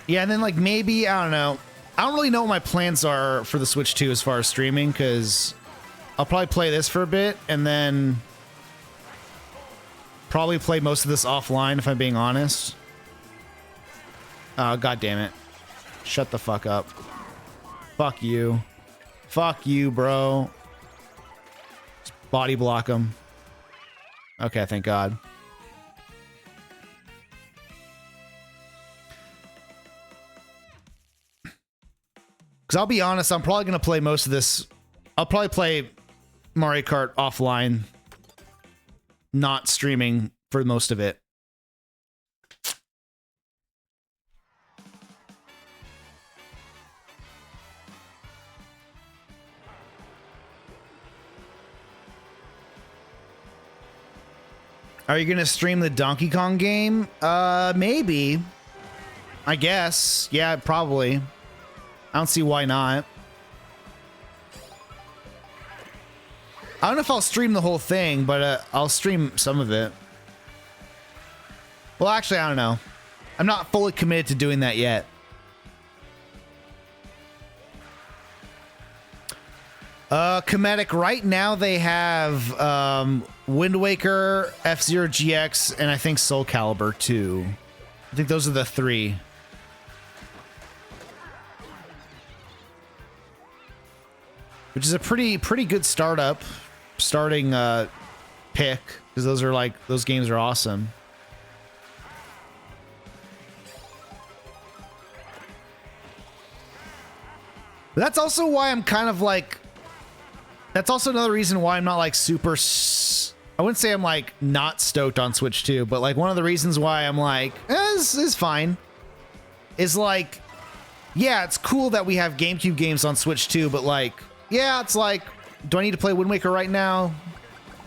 A: Yeah, and then like maybe, I don't know. I don't really know what my plans are for the Switch 2 as far as streaming, because I'll probably play this for a bit and then probably play most of this offline if I'm being honest. Oh, God damn it. Shut the fuck up. Fuck you. Fuck you, bro. Just body block him. Okay, thank God. Because I'll be honest, I'm probably going to play most of this. I'll probably play Mario Kart offline, not streaming for most of it. Are you going to stream the Donkey Kong game? Maybe. I guess. Yeah, probably. I don't see why not. I don't know if I'll stream the whole thing, but I'll stream some of it. Well, actually, I don't know. I'm not fully committed to doing that yet. Comedic, right now they have Wind Waker, F-Zero GX, and I think Soul Calibur 2. I think those are the 3. Which is a pretty good starting pick, because those games are awesome. But that's also why I'm kind of like, that's also another reason why I'm not like super, I wouldn't say I'm like not stoked on Switch 2, but like one of the reasons why I'm like, this is fine, is like, yeah, it's cool that we have GameCube games on Switch 2, but like, yeah, it's like, do I need to play Wind Waker right now?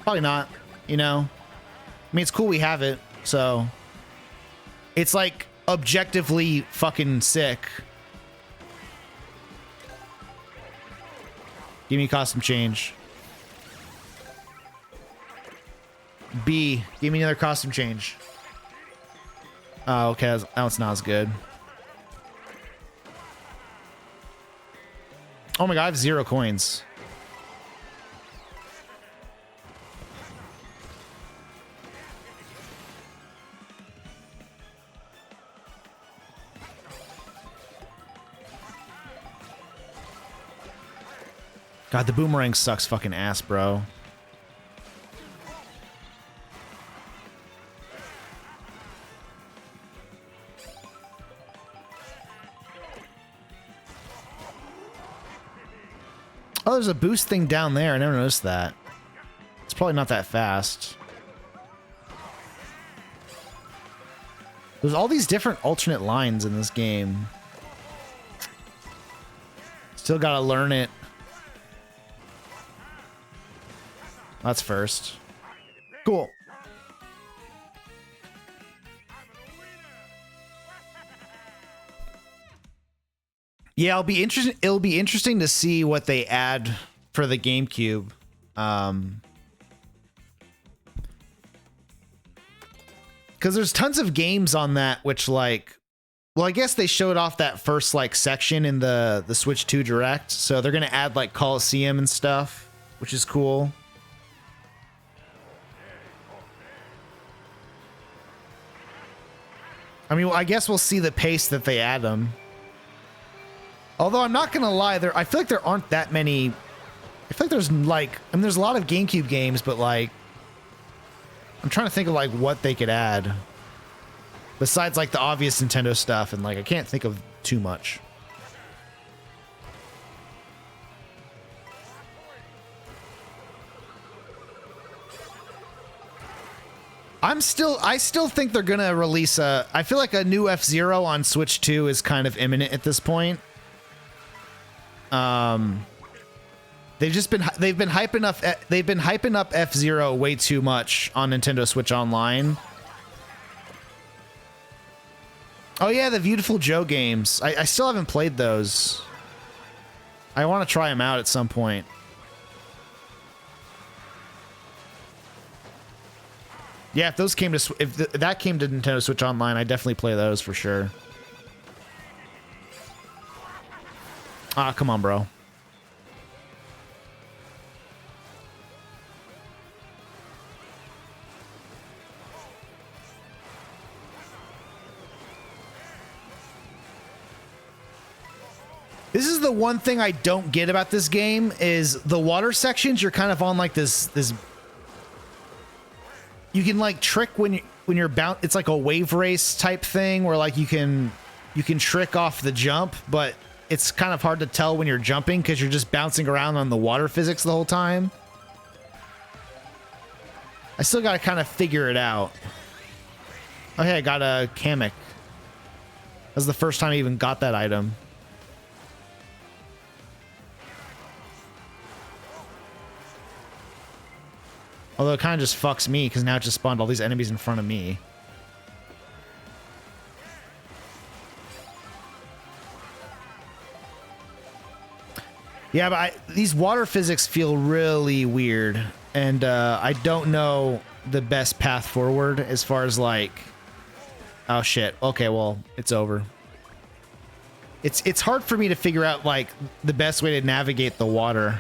A: Probably not, you know? I mean, it's cool we have it, so. It's like, objectively fucking sick. Give me costume change. B, give me another costume change. Oh, okay, that one's not as good. Oh my God, I have 0 coins. God, the boomerang sucks fucking ass, bro. Oh, there's a boost thing down there. I never noticed that. It's probably not that fast. There's all these different alternate lines in this game. Still gotta learn it. That's first. Cool. Yeah, it'll be interesting to see what they add for the GameCube. Because there's tons of games on that which like Well, I guess they showed off that first like section in the Switch 2 Direct, so they're gonna add like Coliseum and stuff, which is cool. I mean, I guess we'll see the pace that they add them. Although I'm not gonna lie, I feel like there aren't that many. I feel like there's like, I mean, there's a lot of GameCube games, but like, I'm trying to think of like what they could add besides like the obvious Nintendo stuff, and like I can't think of too much. I still think they're gonna release I feel like a new F-Zero on Switch 2 is kind of imminent at this point. They've been hyping up F-Zero way too much on Nintendo Switch Online. Oh yeah, the Beautiful Joe games. I still haven't played those. I want to try them out at some point. Yeah, if those came to that came to Nintendo Switch Online, I'd definitely play those for sure. Ah, come on, bro. This is the one thing I don't get about this game is the water sections. You're kind of on like this. You can like trick when you're bound. It's like a wave race type thing where like you can trick off the jump, but it's kind of hard to tell when you're jumping because you're just bouncing around on the water physics the whole time. I still got to kind of figure it out. Oh hey, I got a Kamek. That was the first time I even got that item. Although it kind of just fucks me because now it just spawned all these enemies in front of me. Yeah, but these water physics feel really weird. And I don't know the best path forward as far as like... Oh shit. Okay, well, it's over. It's hard for me to figure out like the best way to navigate the water.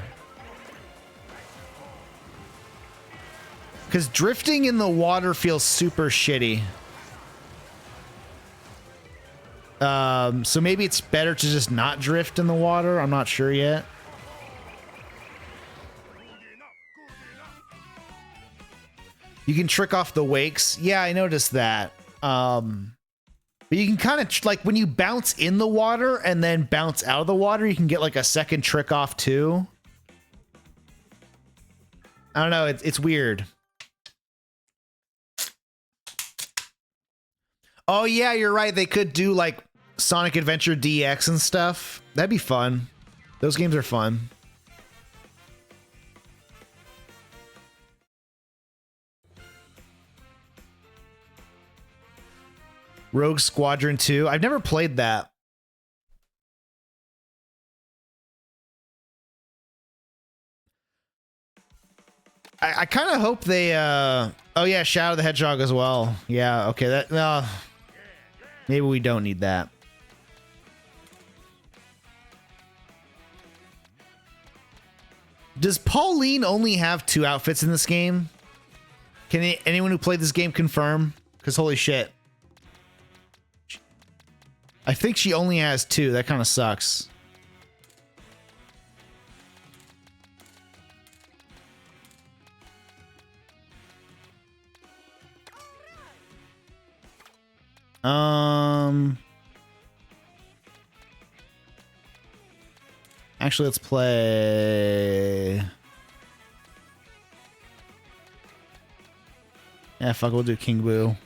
A: Because drifting in the water feels super shitty. So maybe it's better to just not drift in the water. I'm not sure yet. You can trick off the wakes. Yeah, I noticed that. But you can kind of, like, when you bounce in the water and then bounce out of the water, you can get, like, a second trick off, too. I don't know. It's weird. Oh, yeah, you're right. They could do, like, Sonic Adventure DX and stuff. That'd be fun. Those games are fun. Rogue Squadron 2. I've never played that. I kind of hope they... Oh, yeah, Shadow the Hedgehog as well. Yeah, okay. That... maybe we don't need that. Does Pauline only have 2 outfits in this game? Can anyone who played this game confirm? Because holy shit. I think she only has 2. That kind of sucks. Actually, let's play. Yeah, fuck, we'll do King Boo.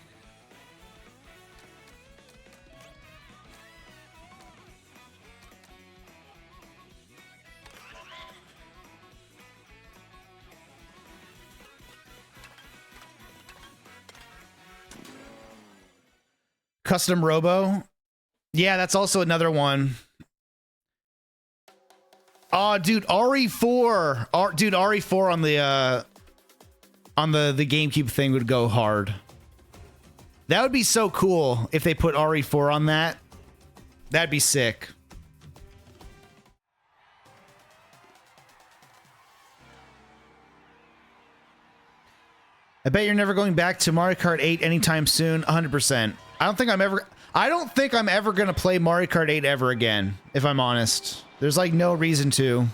A: Custom Robo. Yeah, that's also another one. Oh, dude, RE4. Dude, RE4 on the GameCube thing would go hard. That would be so cool if they put RE4 on that. That'd be sick. I bet you're never going back to Mario Kart 8 anytime soon. 100%. I don't think I'm ever going to play Mario Kart 8 ever again, if I'm honest. There's like no reason to.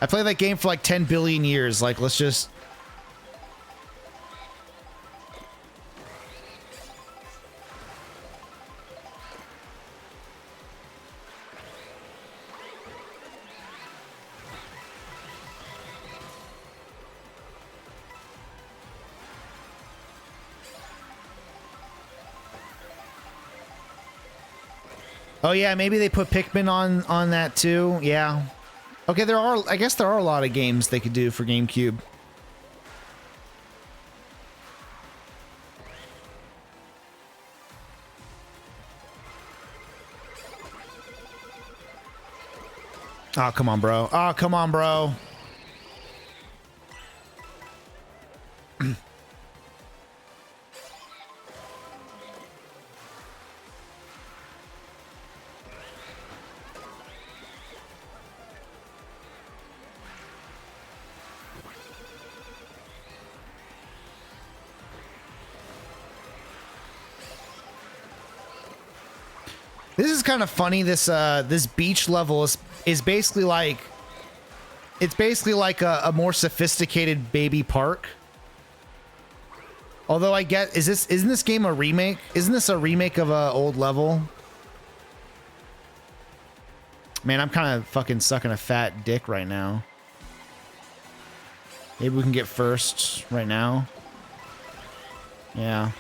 A: I played that game for like 10 billion years. Like, let's just... Oh yeah, maybe they put Pikmin on that too. Yeah. Okay, I guess there are a lot of games they could do for GameCube. Oh, come on, bro. Oh, come on, bro. This is kind of funny. This beach level is basically like, it's basically like a more sophisticated baby park. Although I get, isn't this game a remake? Isn't this a remake of a old level? Man, I'm kind of fucking sucking a fat dick right now. Maybe we can get first right now. Yeah.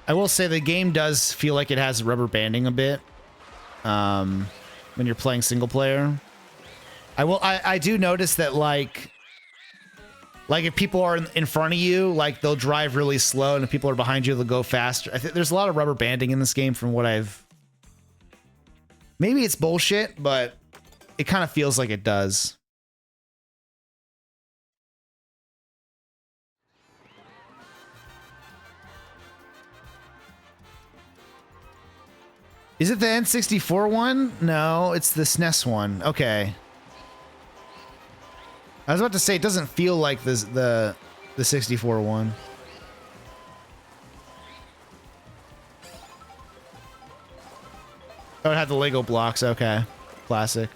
A: I will say the game does feel like it has rubber banding a bit when you're playing single player. I do notice that like if people are in front of you, like they'll drive really slow, and if people are behind you, they'll go faster. I think there's a lot of rubber banding in this game from what maybe it's bullshit, but it kind of feels like it does. Is it the N64 one? No, it's the SNES one. Okay. I was about to say it doesn't feel like the 64 one. Oh, it had the Lego blocks. Okay. Classic.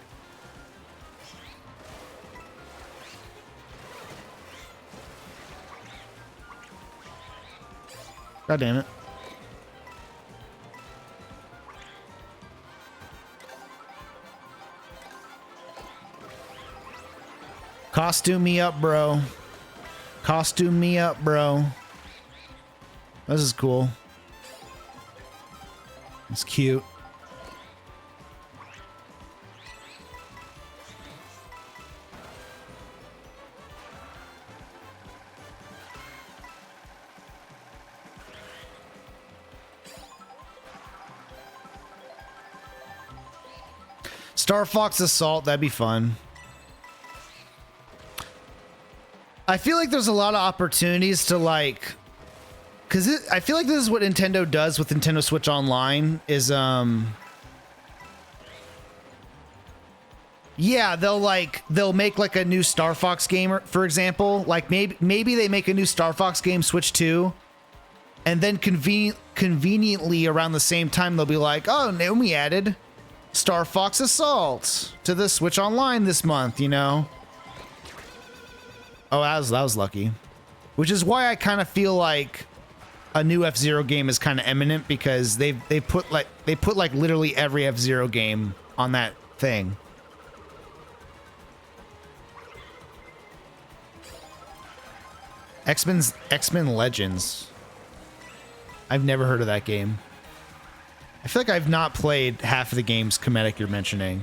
A: God damn it. Costume me up, bro. Costume me up, bro. This is cool. It's cute. Star Fox Assault, that'd be fun. I feel like there's a lot of opportunities to like, because I feel like this is what Nintendo does with Nintendo Switch Online is, yeah, they'll make like a new Star Fox game, for example. Like maybe they make a new Star Fox game, Switch 2, and then conveniently around the same time they'll be like, oh, Naomi added Star Fox Assault to the Switch Online this month, you know? Oh, that was lucky. Which is why I kind of feel like a new F-Zero game is kind of imminent, because they put like literally every F-Zero game on that thing. X-Men Legends. I've never heard of that game. I feel like I've not played half of the games Comedic you're mentioning.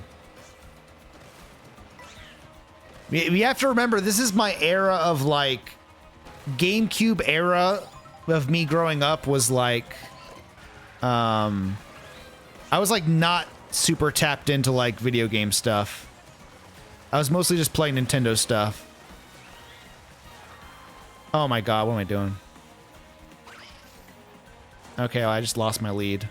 A: We have to remember, this is my era of like GameCube era of me growing up was like, I was like not super tapped into like video game stuff. I was mostly just playing Nintendo stuff. Oh my God, what am I doing? Okay, well, I just lost my lead.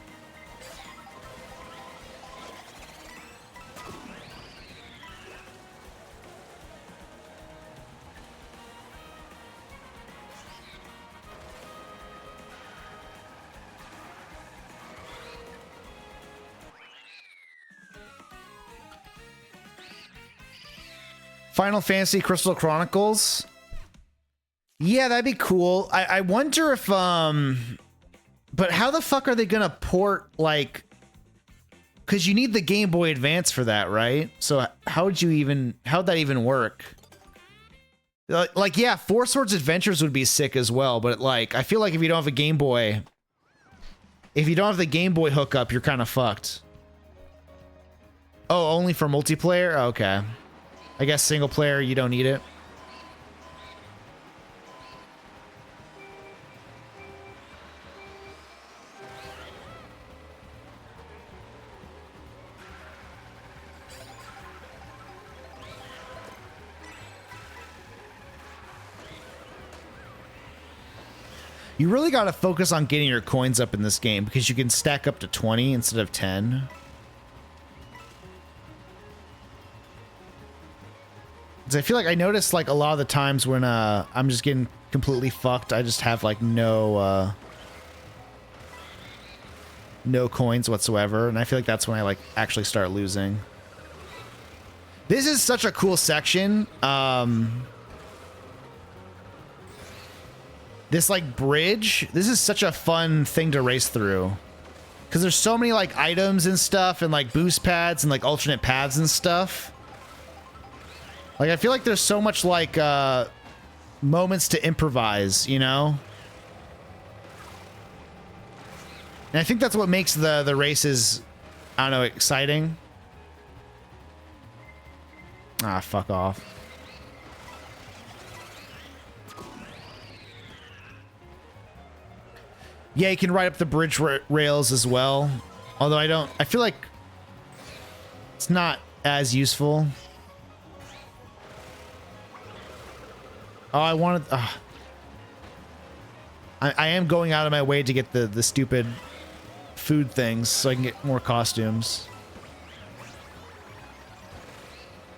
A: Final Fantasy Crystal Chronicles. Yeah, that'd be cool. I wonder if but how the fuck are they gonna port, like, because you need the Game Boy Advance for that, right? So how'd that even work? Like, yeah, Four Swords Adventures would be sick as well, but like, I feel like if you don't have a Game Boy, if you don't have the Game Boy hookup, you're kind of fucked. Oh, only for multiplayer? Okay. I guess single player, you don't need it. You really got to focus on getting your coins up in this game because you can stack up to 20 instead of 10. I feel like I noticed like a lot of the times when I'm just getting completely fucked, I just have like no coins whatsoever, and I feel like that's when I like actually start losing. This is such a cool section. This like bridge, this is such a fun thing to race through because there's so many like items and stuff and like boost pads and like alternate paths and stuff. Like, I feel like there's so much, like, moments to improvise, you know? And I think that's what makes the races, I don't know, exciting. Ah, fuck off. Yeah, you can ride up the bridge rails as well. Although I feel like it's not as useful. Oh, I wanted... I am going out of my way to get the stupid food things so I can get more costumes.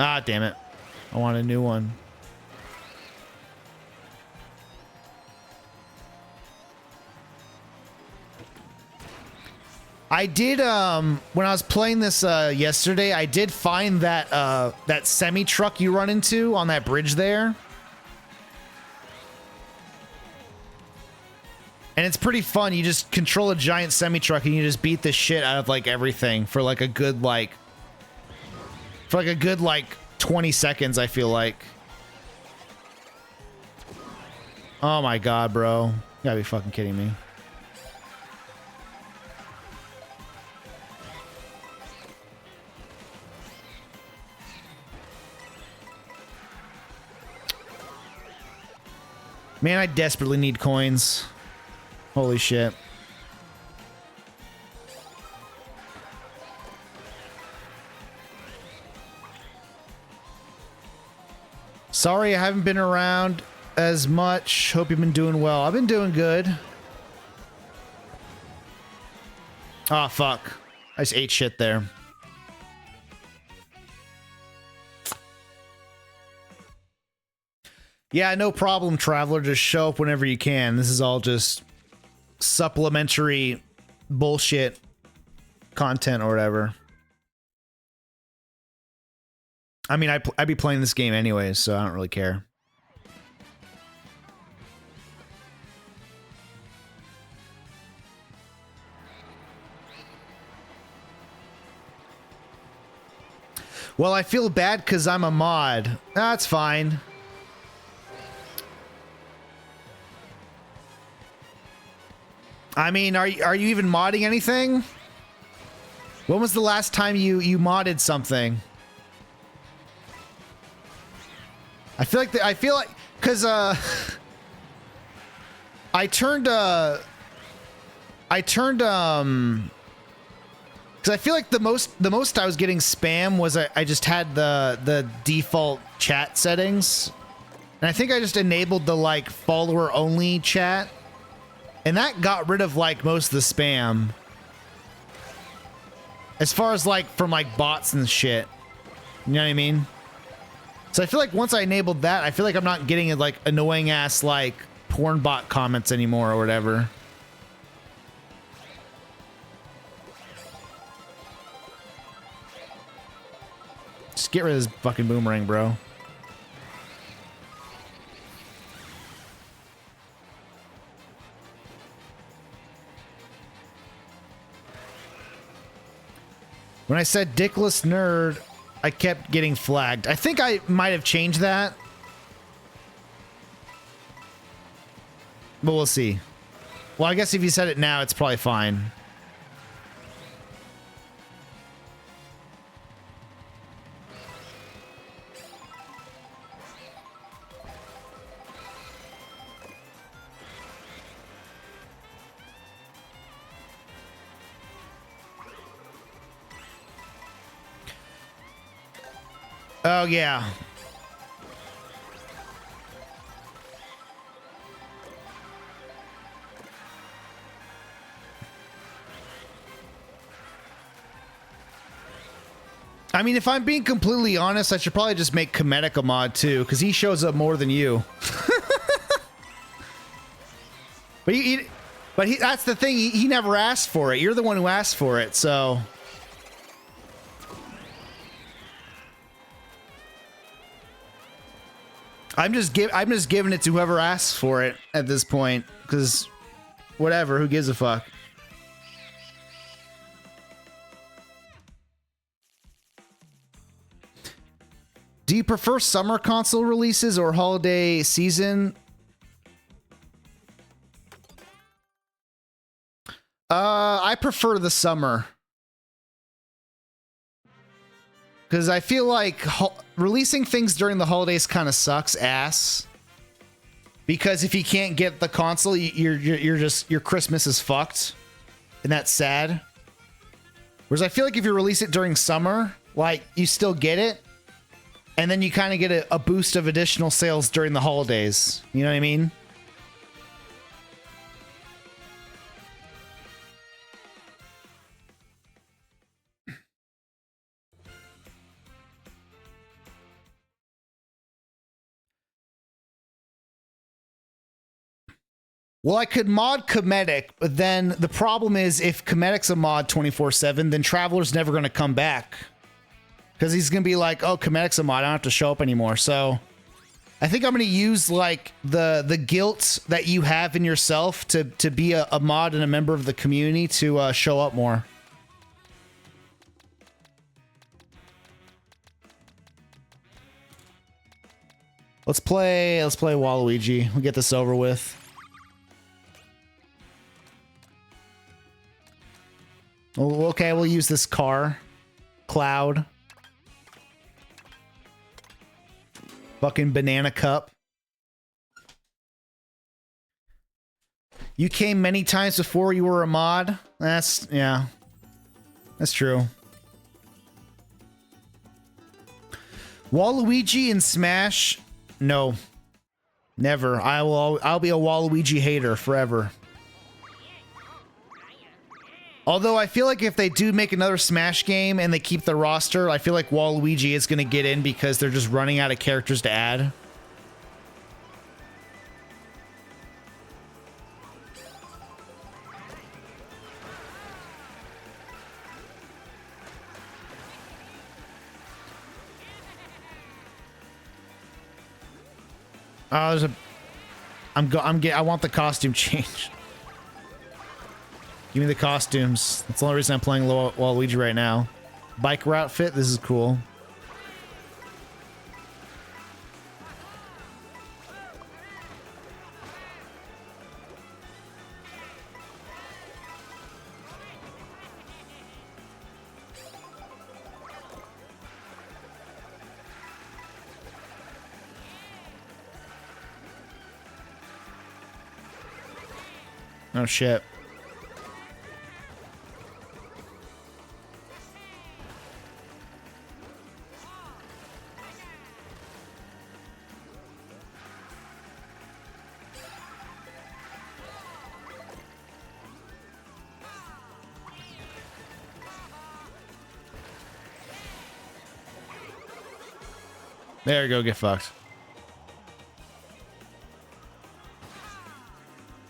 A: Ah, damn it. I want a new one. I did, when I was playing this yesterday, I did find that, that semi-truck you run into on that bridge there. And it's pretty fun. You just control a giant semi-truck and you just beat the shit out of like everything for like a good like 20 seconds, I feel like. Oh my god, bro. You gotta be fucking kidding me. Man, I desperately need coins. Holy shit. Sorry I haven't been around as much. Hope you've been doing well. I've been doing good. Oh, fuck. I just ate shit there. Yeah, no problem, Traveler. Just show up whenever you can. This is all just supplementary bullshit content or whatever. I mean, I'd be playing this game anyways, so I don't really care. Well, I feel bad because I'm a mod. That's fine. I mean, are you even modding anything? When was the last time you modded something? I feel like because I turned because I feel like the most I was getting spam was I just had the default chat settings, and I think I just enabled the like follower only chat. And that got rid of like most of the spam. As far as like from like bots and shit. You know what I mean? So I feel like once I enabled that, I feel like I'm not getting like annoying ass like porn bot comments anymore or whatever. Just get rid of this fucking boomerang, bro. When I said dickless nerd, I kept getting flagged. I think I might have changed that. But we'll see. Well, I guess if you said it now, it's probably fine. Oh, yeah. I mean, if I'm being completely honest, I should probably just make Comedic a mod too, because he shows up more than you. But that's the thing. He never asked for it. You're the one who asked for it, so. I'm just giving it to whoever asks for it at this point, because whatever, who gives a fuck? Do you prefer summer console releases or holiday season? I prefer the summer. Because I feel like releasing things during the holidays kind of sucks ass. Because if you can't get the console, your Christmas is fucked, and that's sad. Whereas I feel like if you release it during summer, like you still get it, and then you kind of get a boost of additional sales during the holidays. You know what I mean? Well, I could mod Comedic, but then the problem is if Comedic's a mod 24/7, then Traveler's never going to come back. Because he's going to be like, oh, Comedic's a mod, I don't have to show up anymore. So I think I'm going to use like the guilt that you have in yourself to be a mod and a member of the community to show up more. Let's play Waluigi. We'll get this over with. Okay, we'll use this car. Cloud. Fucking banana cup. You came many times before you were a mod. Yeah. That's true. Waluigi in Smash? No. Never. I'll be a Waluigi hater forever. Although I feel like if they do make another Smash game and they keep the roster, I feel like Waluigi is going to get in because they're just running out of characters to add. Oh, there's a... I want the costume change. Give me the costumes. That's the only reason I'm playing Waluigi right now. Biker outfit. This is cool. Oh shit. There you go, get fucked.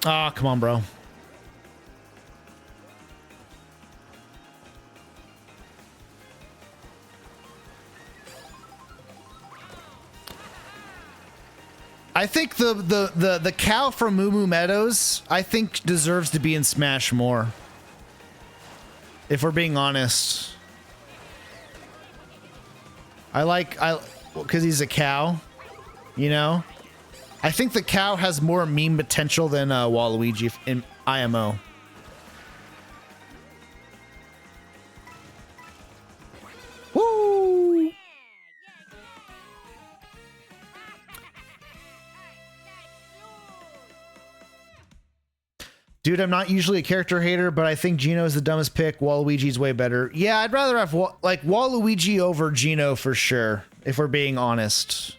A: Ah, come on, bro. I think the cow from Moo Moo Meadows, I think deserves to be in Smash more. If we're being honest. Because he's a cow, you know? I think the cow has more meme potential than Waluigi in IMO. Woo! Dude, I'm not usually a character hater, but I think Gino is the dumbest pick. Waluigi's way better. Yeah, I'd rather have like Waluigi over Gino for sure, if we're being honest.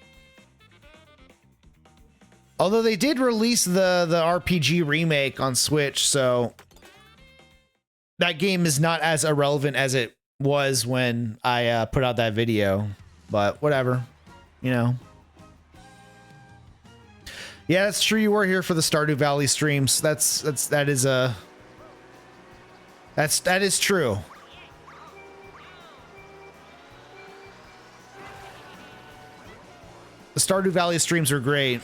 A: Although they did release the RPG remake on Switch, so that game is not as irrelevant as it was when I put out that video. But whatever, you know. Yeah, that's true. You were here for the Stardew Valley streams. That is true. The Stardew Valley streams are great.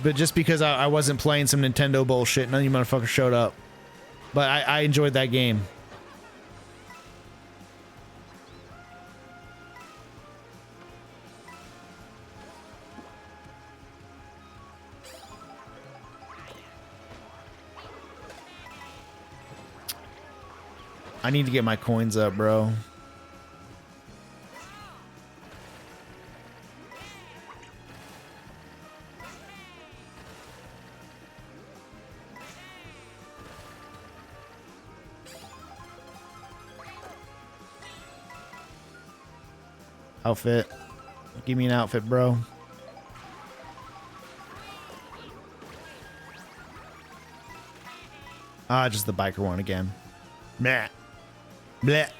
A: But just because I wasn't playing some Nintendo bullshit, none of you motherfuckers showed up. But I enjoyed that game. I need to get my coins up, bro. Outfit. Give me an outfit, bro. Ah, just the biker one again. Meh. Bleh.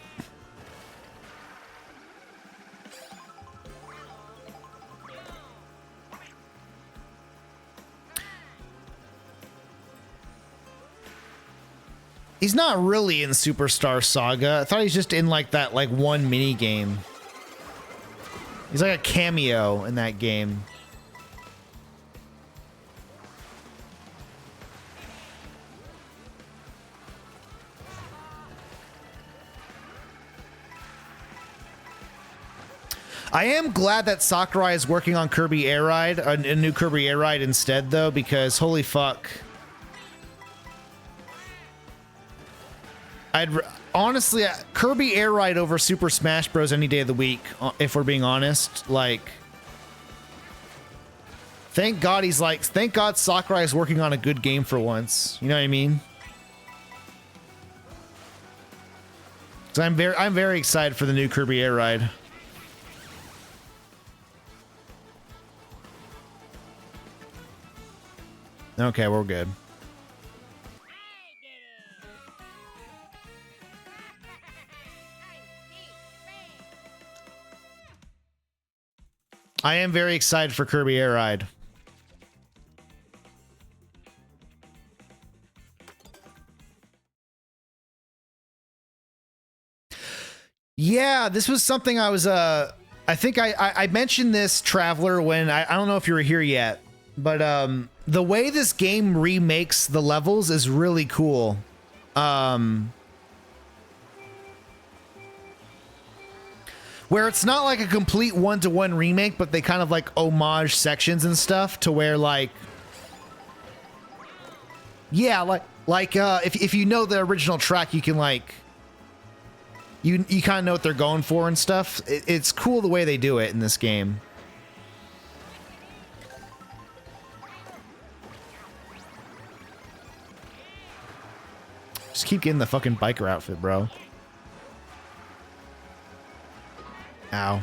A: He's not really in Superstar Saga. I thought he's just in like that one mini game. He's like a cameo in that game. I am glad that Sakurai is working on Kirby Air Ride, a new Kirby Air Ride instead, though, because holy fuck. Honestly, Kirby Air Ride over Super Smash Bros. Any day of the week, if we're being honest. Like, thank God thank God Sakurai is working on a good game for once. You know what I mean? So I'm very excited for the new Kirby Air Ride. Okay, we're good. I am very excited for Kirby Air Ride. Yeah, this was something I was I think I mentioned this, Traveler, when I don't know if you were here yet, but the way this game remakes the levels is really cool. Where it's not like a complete one-to-one remake, but they kind of like homage sections and stuff to where like, yeah, if you know the original track, you can like, you kind of know what they're going for and stuff. It's cool the way they do it in this game. Just keep getting the fucking biker outfit, bro. Ow.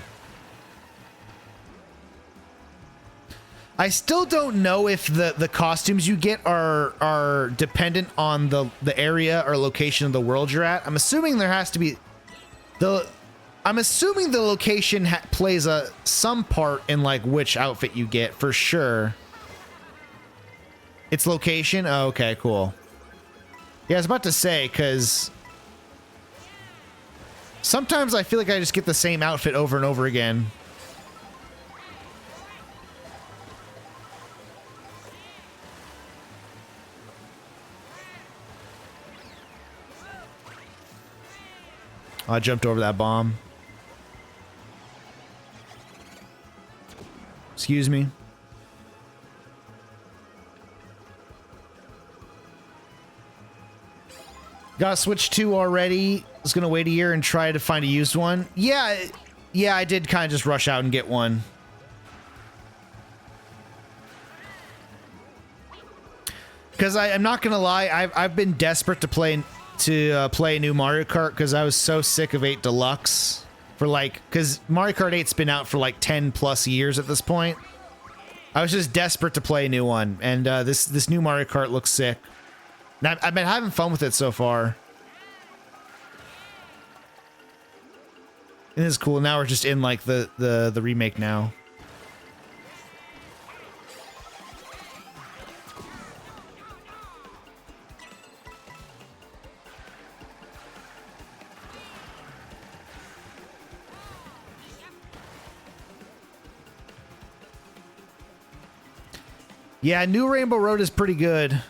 A: I still don't know if the costumes you get are dependent on the area or location of the world you're at. I'm assuming there has to be I'm assuming the location plays some part in like which outfit you get for sure. Its location? Oh, okay, cool. Yeah, I was about to say, because sometimes I feel like I just get the same outfit over and over again. I jumped over that bomb. Excuse me. Got Switch 2 already. Was gonna wait a year and try to find a used one. Yeah, I did kind of just rush out and get one. Because I'm not gonna lie, I've been desperate to play a new Mario Kart because I was so sick of 8 Deluxe for like, because Mario Kart 8's been out for like 10 plus years at this point. I was just desperate to play a new one, and this new Mario Kart looks sick. And I've been having fun with it so far. It is cool. Now we're just in like the remake now. Yeah, New Rainbow Road is pretty good.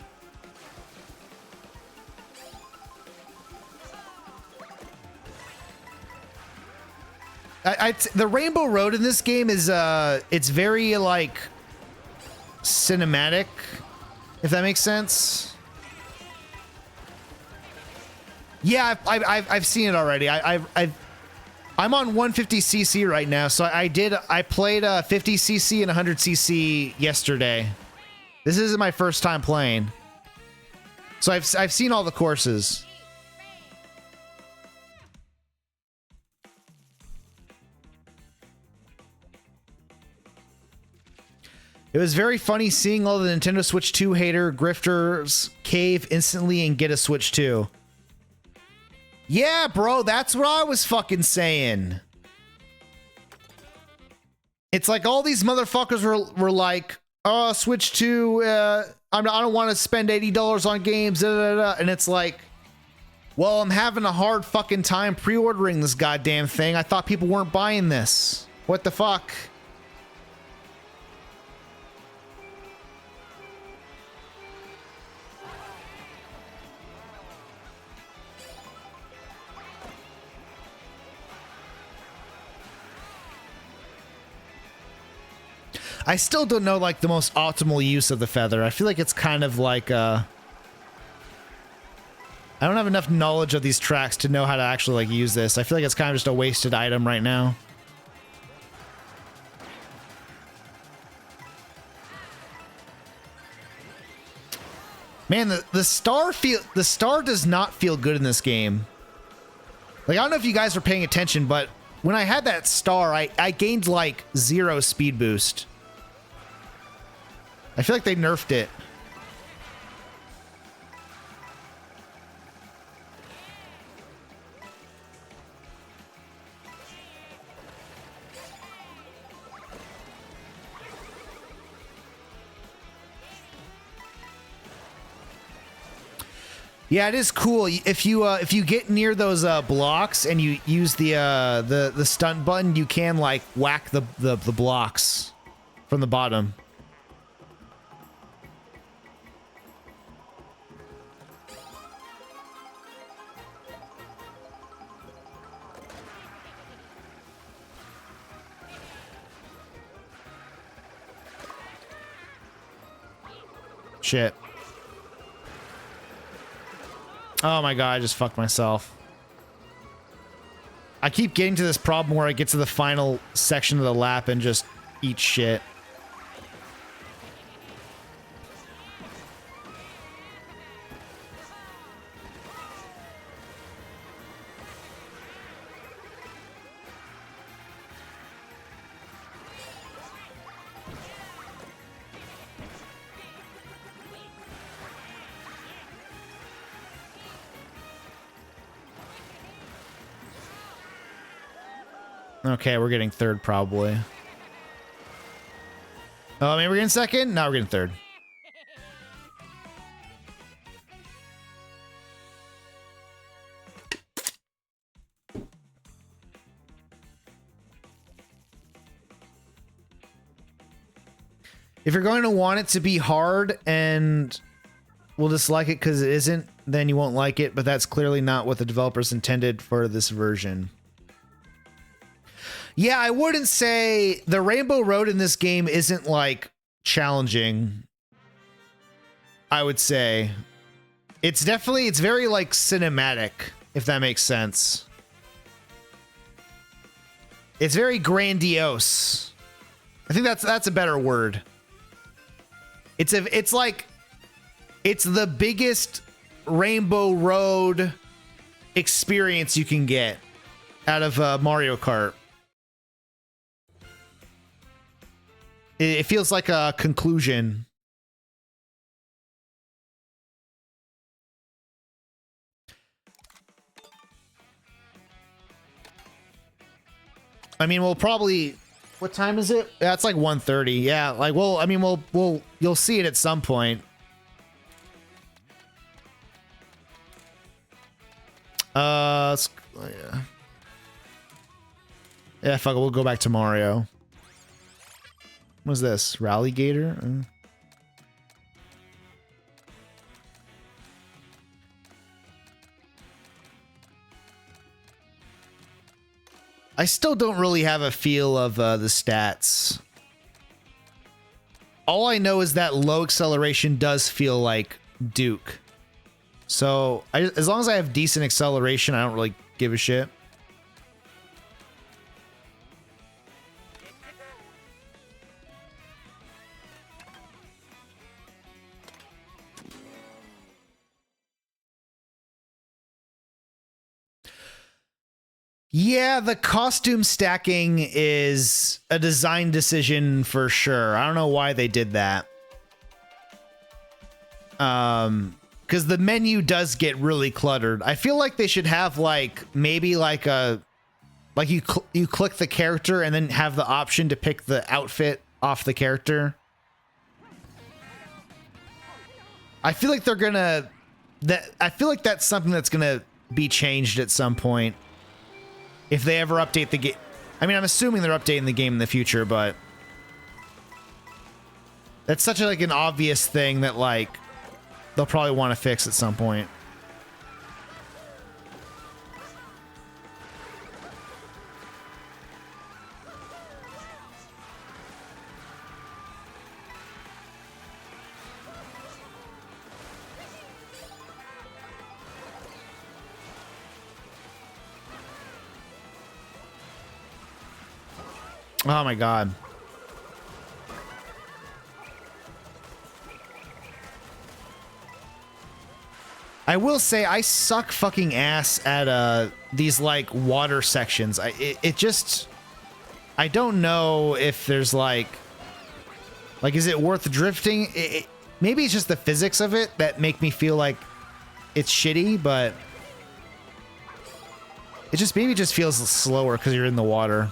A: The Rainbow Road in this game is it's very like cinematic, if that makes sense. Yeah, I've seen it already. I'm on 150cc right now, so I played 50cc and 100cc yesterday. This isn't my first time playing, so I've seen all the courses. It was very funny seeing all the Nintendo Switch 2 hater grifters cave instantly and get a Switch 2. Yeah, bro, that's what I was fucking saying. It's like all these motherfuckers were like, oh, Switch 2, I don't want to spend $80 on games, da, da, da. And it's like, well, I'm having a hard fucking time pre-ordering this goddamn thing. I thought people weren't buying this. What the fuck? I still don't know like the most optimal use of the feather. I feel like it's kind of like I don't have enough knowledge of these tracks to know how to actually like use this. I feel like it's kind of just a wasted item right now. Man, the star does not feel good in this game. Like, I don't know if you guys are paying attention, but when I had that star, I gained like 0 speed boost. I feel like they nerfed it. Yeah, it is cool. If you get near those blocks and you use the stunt button, you can like whack the blocks from the bottom. Shit. Oh my god, I just fucked myself. I keep getting to this problem where I get to the final section of the lap and just eat shit. Okay, we're getting third probably. Oh, maybe we're getting second? No, we're getting third. If you're going to want it to be hard and will dislike it because it isn't, then you won't like it, but that's clearly not what the developers intended for this version. Yeah, I wouldn't say the Rainbow Road in this game isn't like challenging. I would say it's very like cinematic, if that makes sense. It's very grandiose. I think that's a better word. It's the biggest Rainbow Road experience you can get out of Mario Kart. It feels like a conclusion. I mean, we'll probably... What time is it? Yeah, it's like 1:30. Yeah, like, well, I mean, you'll see it at some point. Yeah. Yeah, fuck it, we'll go back to Mario. What's this? Rallygator? I still don't really have a feel of the stats. All I know is that low acceleration does feel like Duke. So as long as I have decent acceleration, I don't really give a shit. Yeah, the costume stacking is a design decision for sure. I don't know why they did that. Because the menu does get really cluttered. I feel like they should have like maybe like you click the character and then have the option to pick the outfit off the character. I feel like I feel like that's something that's gonna be changed at some point. If they ever update the game. I mean, I'm assuming they're updating the game in the future, but that's such like an obvious thing that like they'll probably want to fix at some point. Oh my god. I will say I suck fucking ass at these like water sections. It just I don't know if there's like is it worth drifting? Maybe it's just the physics of it that make me feel like it's shitty, but it just maybe just feels slower because you're in the water.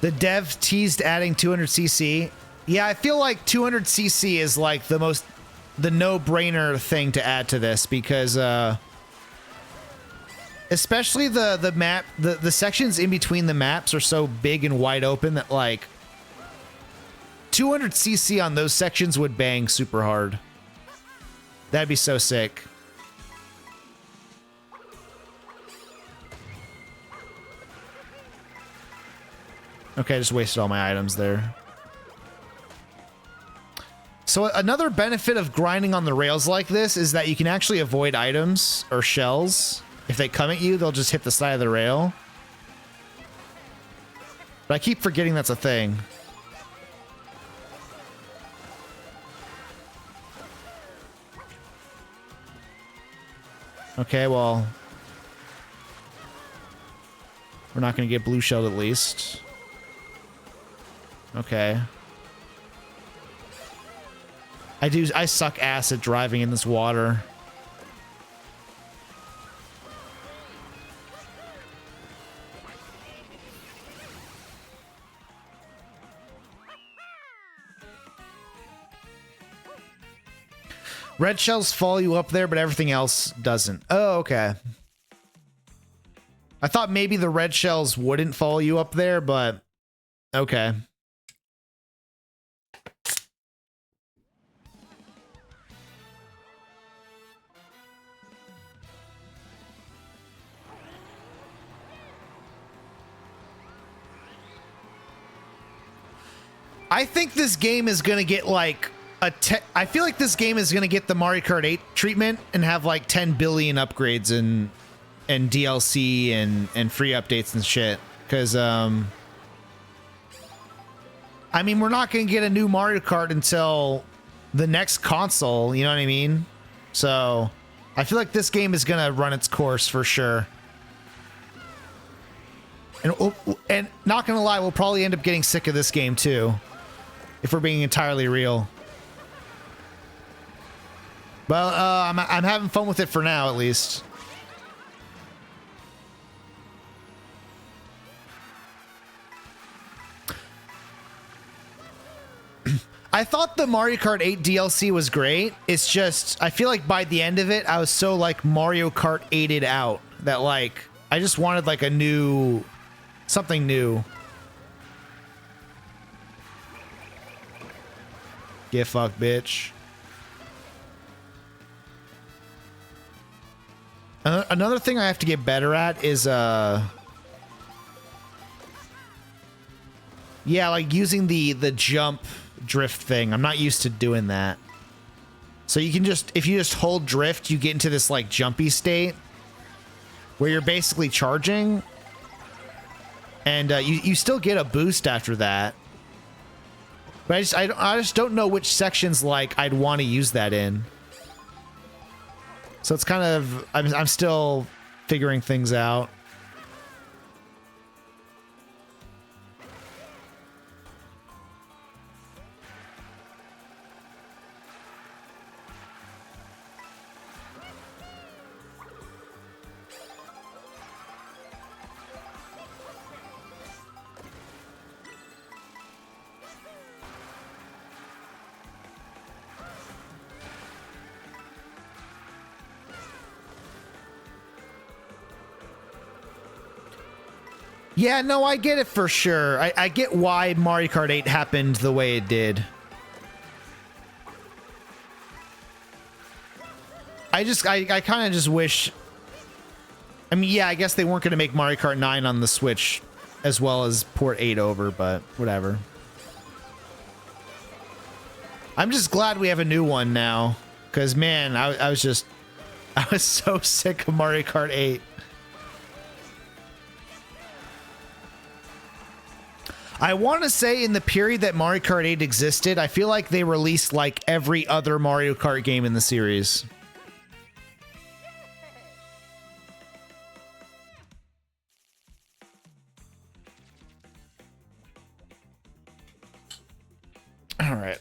A: The dev teased adding 200cc. Yeah, I feel like 200cc is like the no-brainer thing to add to this because especially the map, the sections in between the maps are so big and wide open that like 200cc on those sections would bang super hard. That'd be so sick. Okay, I just wasted all my items there. So another benefit of grinding on the rails like this is that you can actually avoid items or shells. If they come at you, they'll just hit the side of the rail. But I keep forgetting that's a thing. Okay, well, we're not going to get blue shelled at least. Okay. I suck ass at driving in this water. Red shells follow you up there, but everything else doesn't. Oh, okay. I thought maybe the red shells wouldn't follow you up there, but okay. I think this game is going to get like I feel like this game is going to get the Mario Kart 8 treatment and have like 10 billion upgrades and DLC and free updates and shit. Because, I mean, we're not going to get a new Mario Kart until the next console, you know what I mean? So, I feel like this game is going to run its course for sure. And not going to lie, we'll probably end up getting sick of this game too. If we're being entirely real. But I'm having fun with it for now, at least. I thought the Mario Kart 8 DLC was great. It's just, I feel like by the end of it, I was so like Mario Kart 8'd out that like, I just wanted like a new, something new. Get fucked, bitch. Another thing I have to get better at is, yeah, like using the jump drift thing. I'm not used to doing that. So you can just, if you just hold drift, you get into this like jumpy state where you're basically charging, and you still get a boost after that. But I just don't know which sections like I'd want to use that in. So it's kind of, I'm still figuring things out. Yeah, no, I get it for sure. I get why Mario Kart 8 happened the way it did. I kind of just wish... I mean, yeah, I guess they weren't going to make Mario Kart 9 on the Switch as well as port 8 over, but whatever. I'm just glad we have a new one now. Because, man, I was so sick of Mario Kart 8. I want to say in the period that Mario Kart 8 existed, I feel like they released like every other Mario Kart game in the series. All right.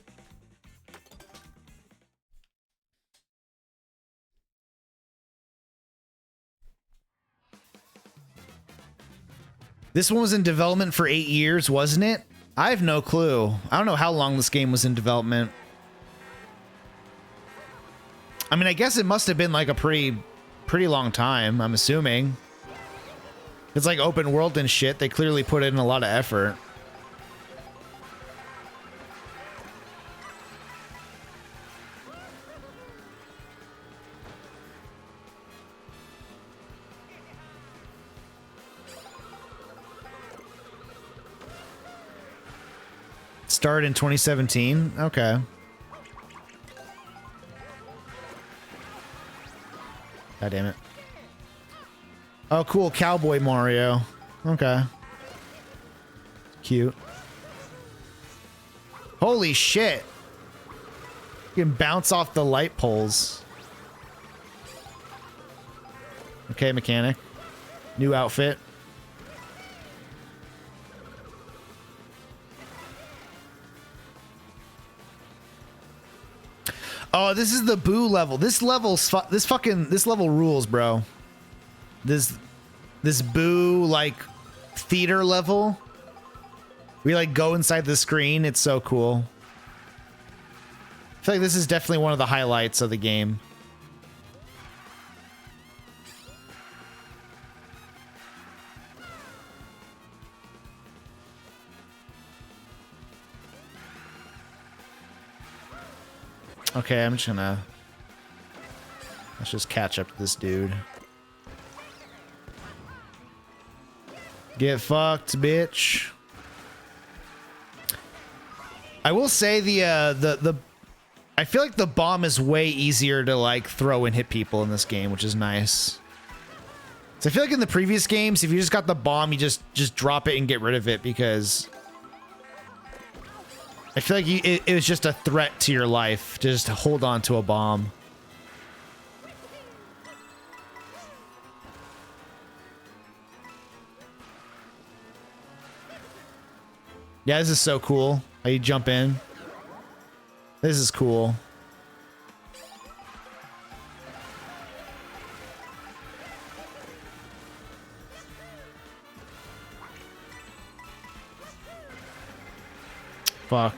A: This one was in development for 8 years, wasn't it? I have no clue. I don't know how long this game was in development. I mean, I guess it must have been like a pretty long time, I'm assuming. It's like open world and shit. They clearly put in a lot of effort. Started in 2017? Okay. God damn it. Oh, cool. Cowboy Mario. Okay. Cute. Holy shit. You can bounce off the light poles. Okay, mechanic. New outfit. Oh, this is the boo level. This level rules, bro. This boo like theater level. We like go inside the screen. It's so cool. I feel like this is definitely one of the highlights of the game. Okay, I'm just gonna... Let's just catch up to this dude. Get fucked, bitch. I will say I feel like the bomb is way easier to like throw and hit people in this game, which is nice. So I feel like in the previous games, if you just got the bomb, you just drop it and get rid of it because I feel like it was just a threat to your life to just hold on to a bomb. Yeah, this is so cool. How you jump in. This is cool. Fuck.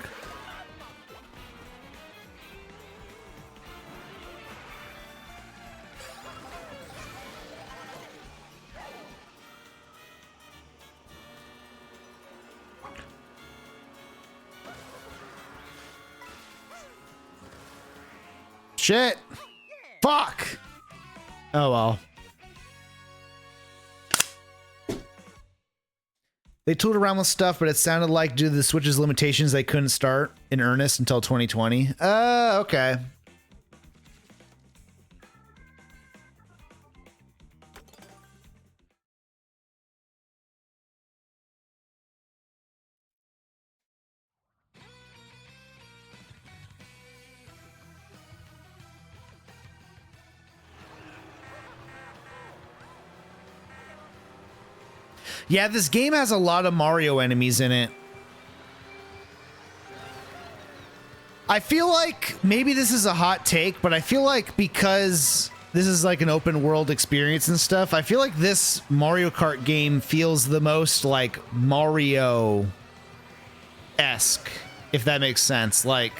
A: Shit. Fuck. Oh well. They tooled around with stuff, but it sounded like due to the Switch's limitations, they couldn't start in earnest until 2020. Okay. Yeah, this game has a lot of Mario enemies in it. I feel like maybe this is a hot take, but I feel like because this is like an open world experience and stuff, I feel like this Mario Kart game feels the most like Mario-esque, if that makes sense. Like,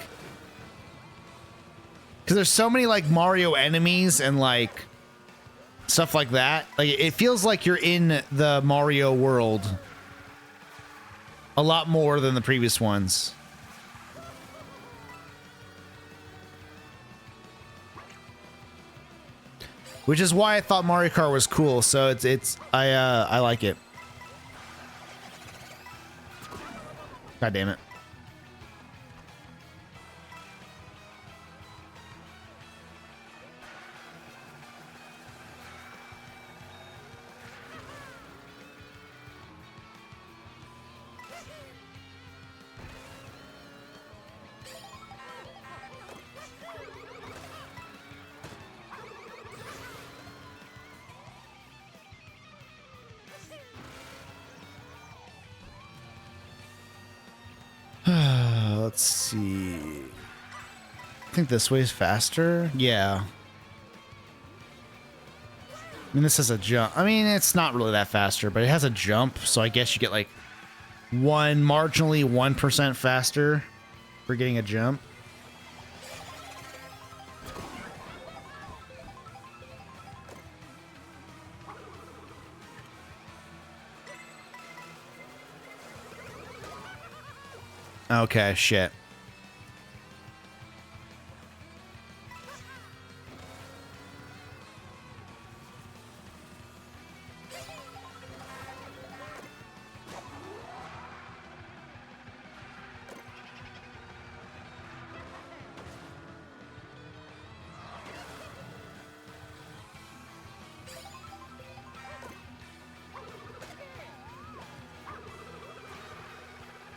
A: because there's so many like Mario enemies and like stuff like that. Like, it feels like you're in the Mario world a lot more than the previous ones. Which is why I thought Mario Kart was cool. So I like it. God damn it. Let's see. I think this way is faster. Yeah. I mean, this has a jump. I mean, it's not really that faster, but it has a jump. So I guess you get like marginally 1% faster for getting a jump. Okay, shit.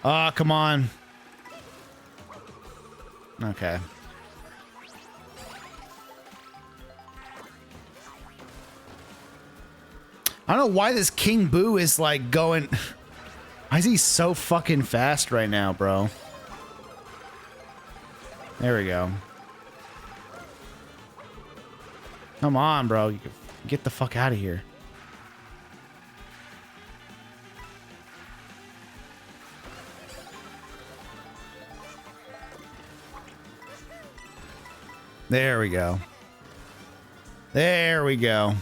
A: Ah, come on. Okay. I don't know why this King Boo is like going. Why is he so fucking fast right now, bro? There we go. Come on, bro. Get the fuck out of here. There we go. There we go.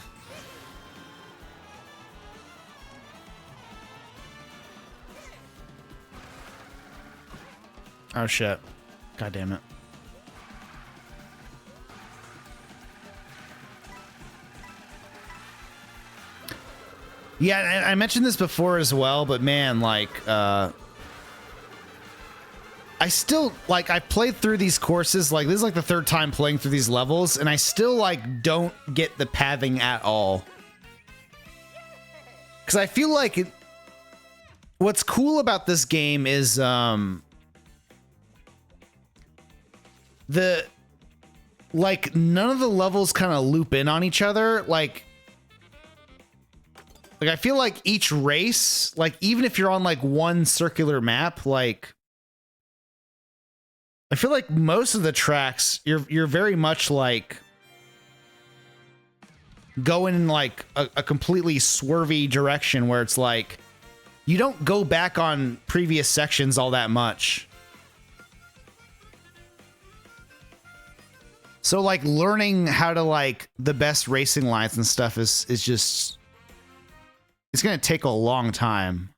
A: Oh shit. God damn it. Yeah, and I mentioned this before as well, but man, like, I still, like, I played through these courses, like, this is like the third time playing through these levels, and I still, like, don't get the pathing at all. Because I feel like what's cool about this game is, like, none of the levels kind of loop in on each other, like, I feel like each race, like, even if you're on, like, one circular map, like, I feel like most of the tracks, you're very much, like, going in, like, a completely swervy direction where it's, like, you don't go back on previous sections all that much. So, like, learning how to, like, the best racing lines and stuff is just... It's going to take a long time.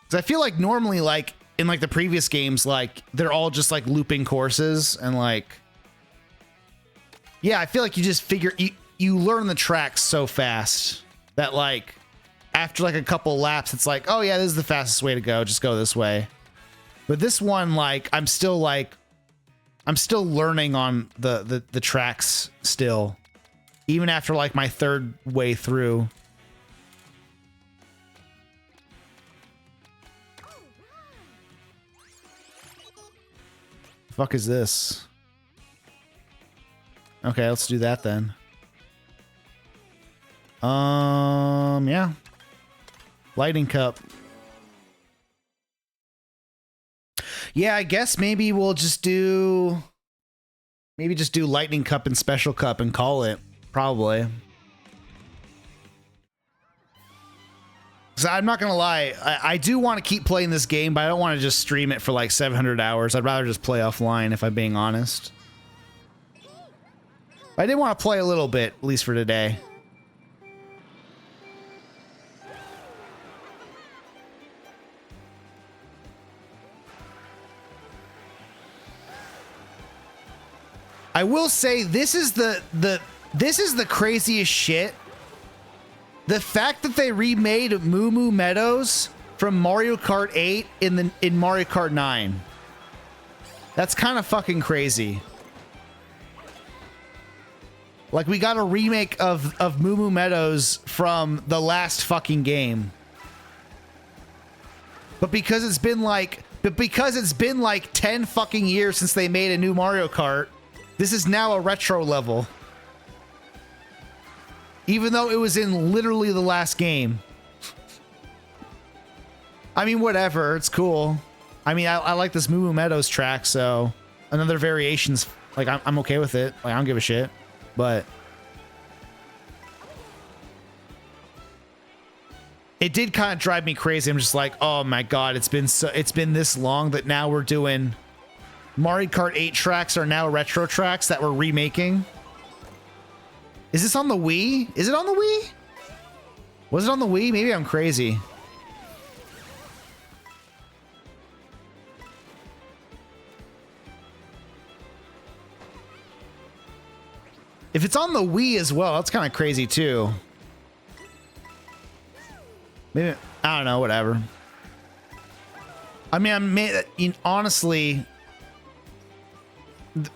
A: Because I feel like normally, like, in, like, the previous games, like, they're all just, like, looping courses. And, like... Yeah, I feel like you just figure... You learn the tracks so fast that, like, after, like, a couple laps, it's like, oh, yeah, this is the fastest way to go. Just go this way. But this one, like, I'm still learning on the tracks still, even after like my third way through. The fuck is this? Okay, let's do that then. Yeah. Lightning Cup. Yeah, I guess maybe we'll just do... Maybe just do Lightning Cup and Special Cup and call it. Probably. So I'm not going to lie. I do want to keep playing this game, but I don't want to just stream it for like 700 hours. I'd rather just play offline, if I'm being honest. I did want to play a little bit, at least for today. I will say this is the craziest shit. The fact that they remade Moo Moo Meadows from Mario Kart 8 in Mario Kart 9. That's kind of fucking crazy. Like, we got a remake of Moo Moo Meadows from the last fucking game. But because it's been like 10 fucking years since they made a new Mario Kart, this is now a retro level. Even though it was in literally the last game. I mean, whatever. It's cool. I mean, I like this Moo Moo Meadows track, so another variation's like, I'm okay with it. Like, I don't give a shit. But it did kind of drive me crazy. I'm just like, oh my god, it's been this long that now we're doing Mario Kart 8 tracks are now retro tracks that we're remaking. Is this on the Wii? Is it on the Wii? Was it on the Wii? Maybe I'm crazy. If it's on the Wii as well, that's kind of crazy too. Maybe, I don't know, whatever. I mean, honestly,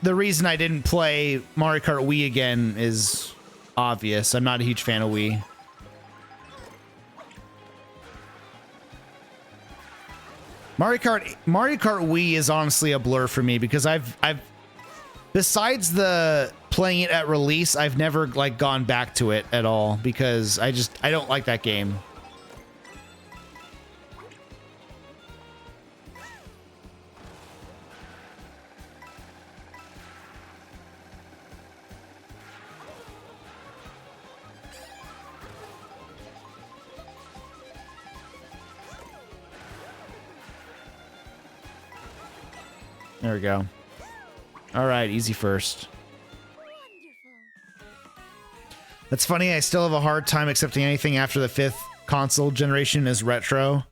A: the reason I didn't play Mario Kart Wii again is obvious. I'm not a huge fan of Wii. Mario Kart Wii is honestly a blur for me because I've besides the playing it at release, I've never like gone back to it at all because I don't like that game. There we go. All right, easy first. That's funny. I still have a hard time accepting anything after the 5th console generation is retro.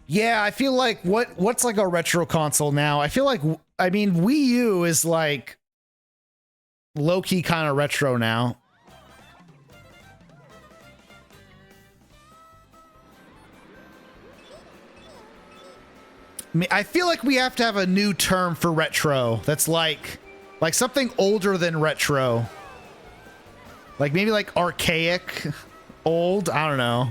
A: Yeah, I feel like what's like a retro console now? I feel like, I mean, Wii U is like low-key kind of retro now. I feel like we have to have a new term for retro that's like something older than retro. Like maybe like archaic, old, I don't know.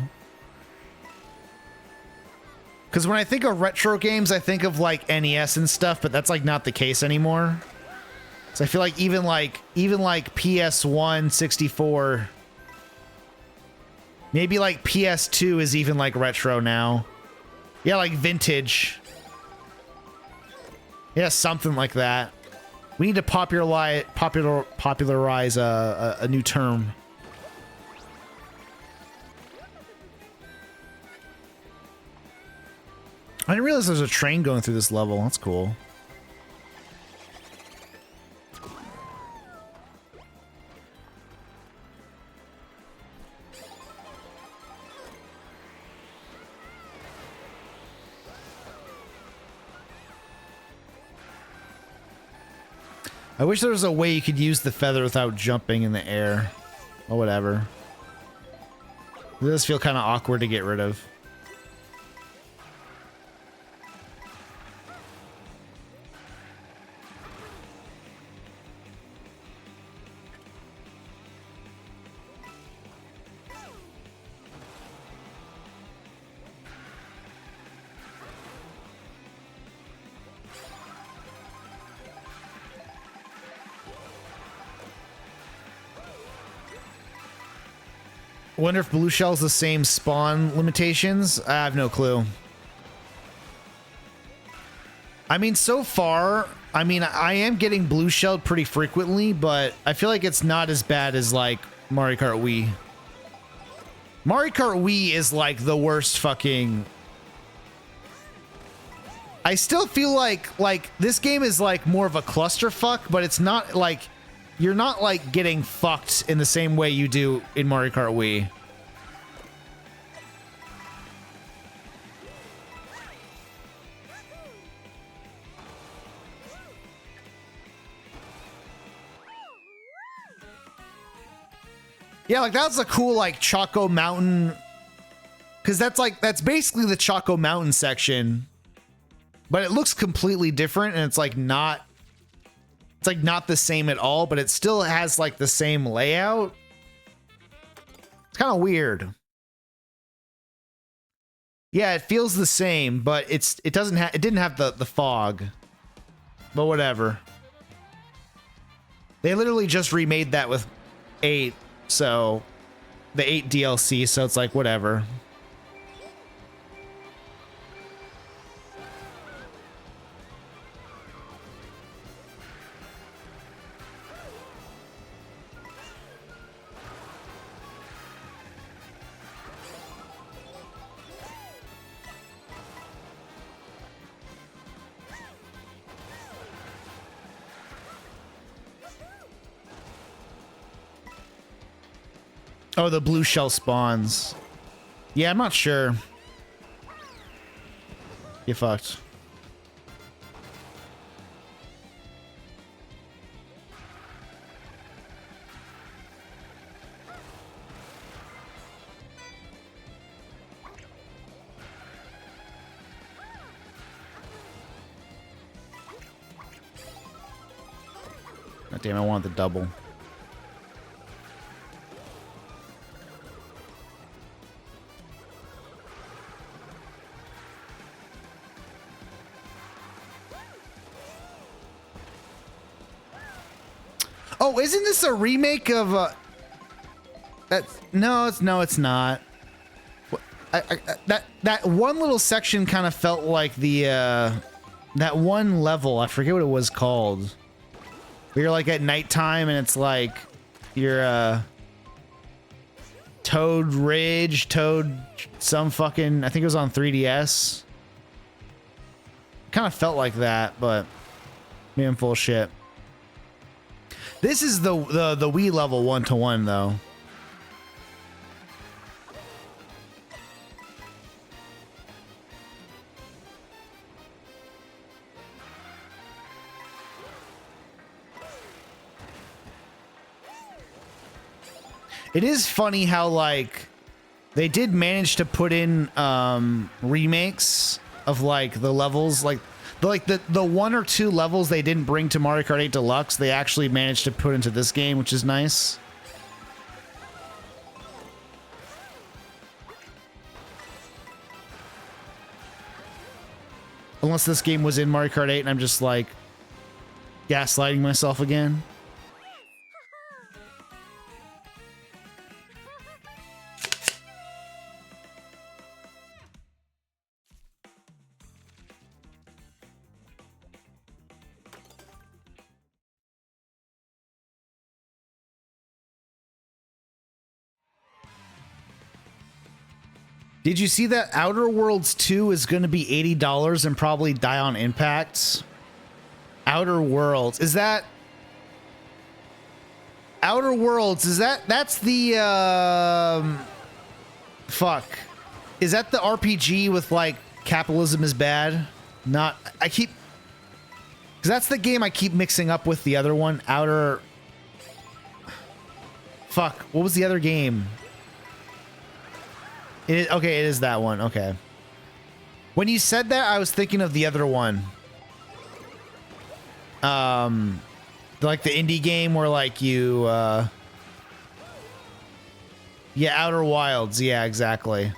A: Because when I think of retro games, I think of like NES and stuff, but that's like not the case anymore. So I feel like even like PS1, 64, maybe like PS2 is even like retro now. Yeah, like vintage. Yeah, something like that. We need to popularize a new term. I didn't realize there's a train going through this level. That's cool. I wish there was a way you could use the feather without jumping in the air. Or whatever. It does feel kind of awkward to get rid of. Wonder if blue shell's the same spawn limitations? I have no clue. I mean, so far, I mean, I am getting blue shelled pretty frequently, but I feel like it's not as bad as like Mario Kart Wii. Mario Kart Wii is like the worst fucking... I still feel like this game is like more of a clusterfuck, but it's not like... You're not like getting fucked in the same way you do in Mario Kart Wii. Yeah, like that's a cool like Choco Mountain, because that's basically the Choco Mountain section, but it looks completely different and it's like not the same at all, but it still has like the same layout. It's kind of weird. Yeah, it feels the same, but it didn't have the fog. But whatever. They literally just remade that with 8, so the 8 DLC, so it's like whatever. Oh, the blue shell spawns. Yeah, I'm not sure. You fucked. God damn, I wanted the double. Oh, isn't this a remake of it's not. That one little section kind of felt like the that one level. I forget what it was called. Where you're like at nighttime and it's like you're Toad Ridge, some fucking, I think it was on 3DS. Kind of felt like that, but maybe I'm full of shit. This is the Wii level 1-to-1 though. It is funny how like they did manage to put in remakes of like the levels, like the 1 or 2 levels they didn't bring to Mario Kart 8 Deluxe, they actually managed to put into this game, which is nice. Unless this game was in Mario Kart 8 and I'm just like gaslighting myself again. Did you see that Outer Worlds 2 is going to be $80 and probably die on impact? Outer Worlds. Is that... Outer Worlds, is that... That's the... Fuck. Is that the RPG with, like, capitalism is bad? Not... I keep... Because that's the game I keep mixing up with the other one. Outer... Fuck. What was the other game? Okay, it is that one. Okay. When you said that, I was thinking of the other one. Like the indie game where like you, yeah, Outer Wilds. Yeah, exactly.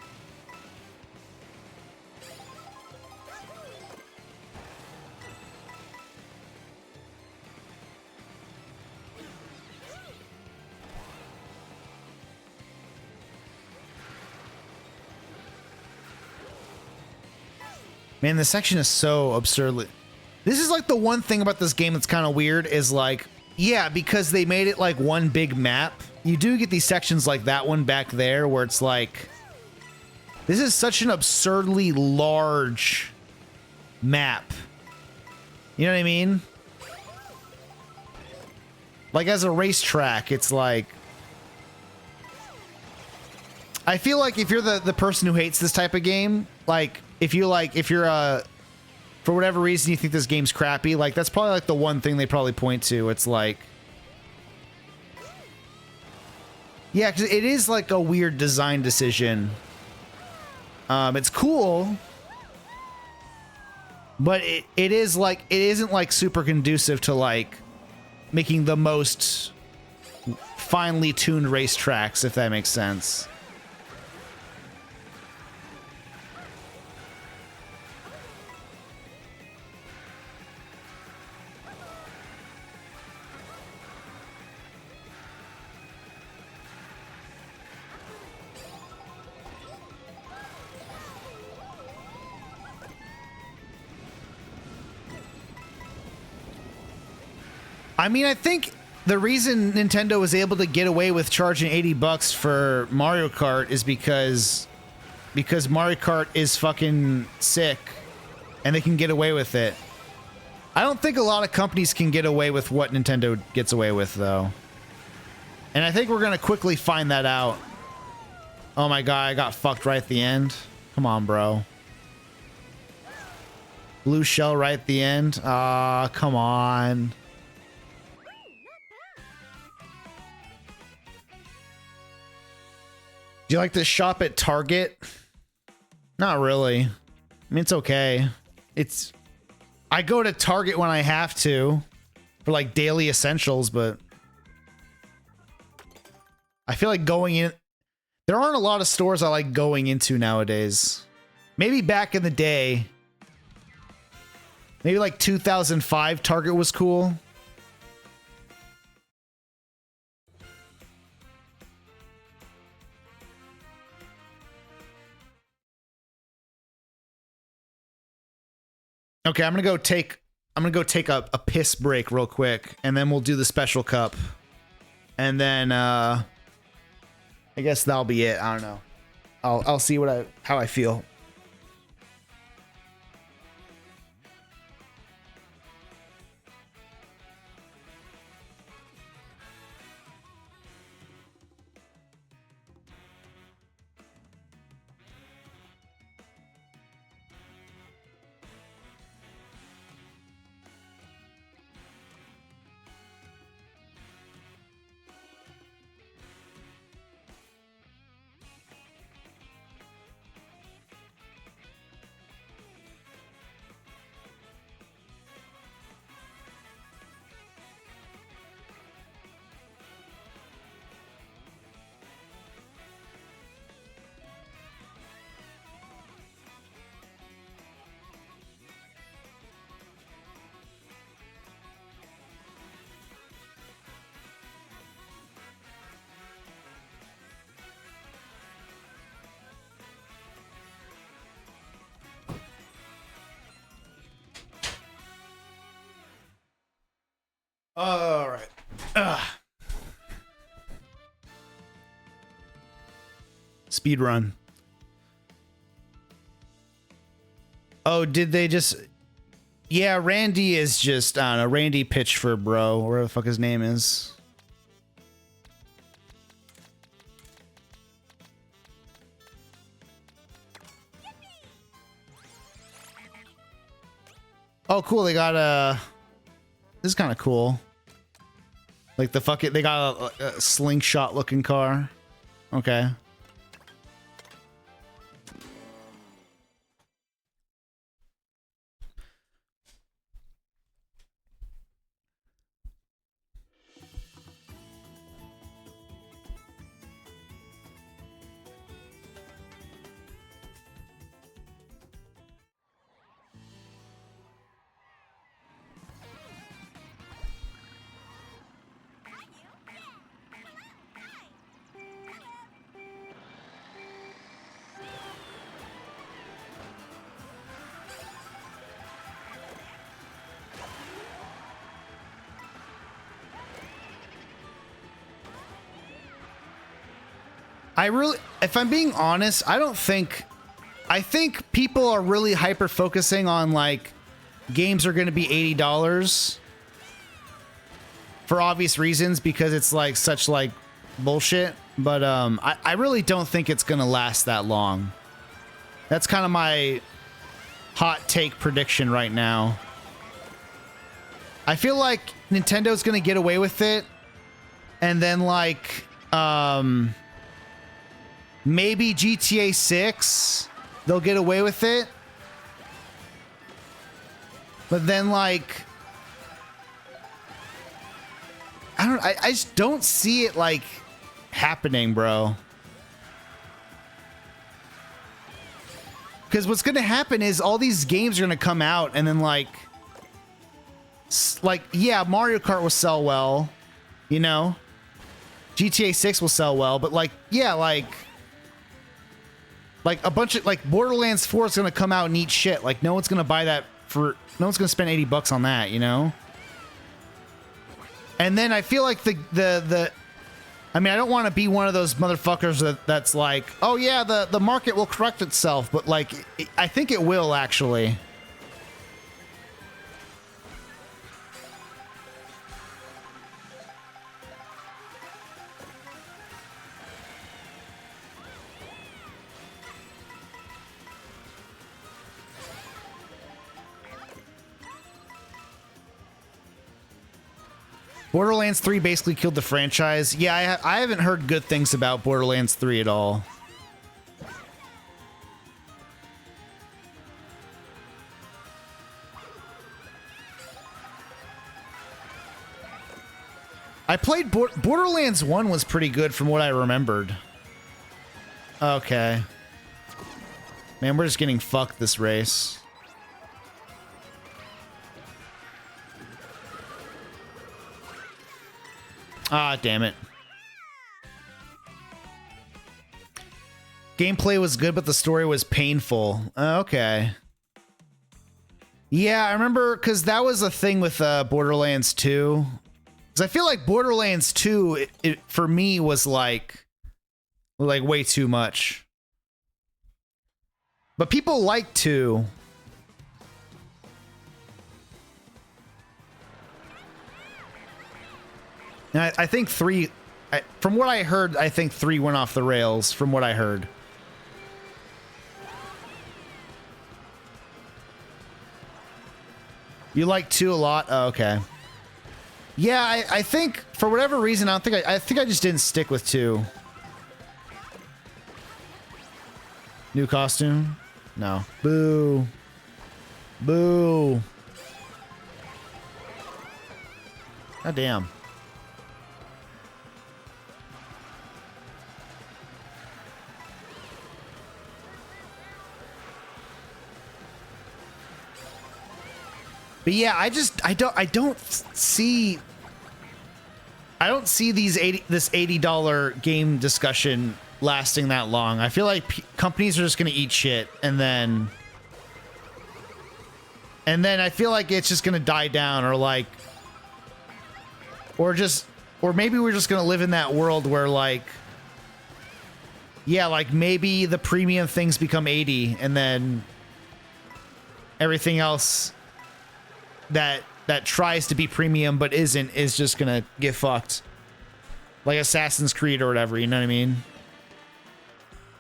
A: Man, this section is so absurdly... This is like the one thing about this game that's kind of weird is like, yeah, because they made it like one big map, you do get these sections like that one back there where it's like, this is such an absurdly large map. You know what I mean? Like as a racetrack, it's like... I feel like if you're the person who hates this type of game, like... If you're for whatever reason you think this game's crappy, like that's probably like the one thing they probably point to. It's like, yeah, because it is like a weird design decision. It's cool, but it is like, it isn't like super conducive to like making the most finely tuned racetracks, if that makes sense. I mean, I think the reason Nintendo was able to get away with charging $80 for Mario Kart is because Mario Kart is fucking sick and they can get away with it. I don't think a lot of companies can get away with what Nintendo gets away with, though. And I think we're going to quickly find that out. Oh my god, I got fucked right at the end. Come on, bro. Blue shell right at the end. Ah, come on. Do you like to shop at Target? Not really. I mean, it's okay. I go to Target when I have to for like daily essentials, but I feel like going in, there aren't a lot of stores I like going into nowadays. Maybe back in the day, maybe like 2005 Target was cool. Okay, I'm gonna go take a piss break real quick, and then we'll do the special cup. And then I guess that'll be it. I don't know. I'll see how I feel. All right. Speed run. Oh, did they just... Yeah, Randy is just... I don't know. Randy pitched for bro. Whatever the fuck his name is. Oh, cool. They got a... This is kind of cool. Like the fuck it... They got a slingshot looking car. Okay. If I'm being honest, I think people are really hyper focusing on like games are going to be $80 for obvious reasons because it's like such like bullshit. But I really don't think it's going to last that long. That's kind of my hot take prediction right now. I feel like Nintendo's going to get away with it, and then like maybe GTA 6, they'll get away with it. But then, like, I just don't see it, like, happening, bro. Because what's going to happen is all these games are going to come out, and then, like, yeah, Mario Kart will sell well, you know? GTA 6 will sell well, but, like, yeah, like a bunch of like Borderlands 4 is gonna come out and eat shit. Like no one's gonna buy that for no one's gonna spend $80 on that, you know? And then I feel like the I mean I don't want to be one of those motherfuckers that's like, oh yeah, the market will correct itself, but like I think it will actually. Borderlands 3 basically killed the franchise. Yeah, I haven't heard good things about Borderlands 3 at all. I played Borderlands 1 was pretty good from what I remembered. Okay. Man, we're just getting fucked this race. Ah, damn it. Gameplay was good, but the story was painful. Okay. Yeah, I remember because that was a thing with Borderlands 2. Because I feel like Borderlands 2, for me, was like way too much. But people like 2. And I think 3, from what I heard, I think 3 went off the rails, from what I heard. You like 2 a lot? Oh, okay. Yeah, I think, for whatever reason, I think I just didn't stick with 2. New costume? No. Boo. Boo. God damn. But yeah, I don't see this $80 game discussion lasting that long. I feel like companies are just going to eat shit and then I feel like it's just going to die down, or maybe we're just going to live in that world where maybe the premium things become 80 and then everything else that tries to be premium but isn't is just gonna get fucked, like Assassin's Creed or whatever. You know what I mean?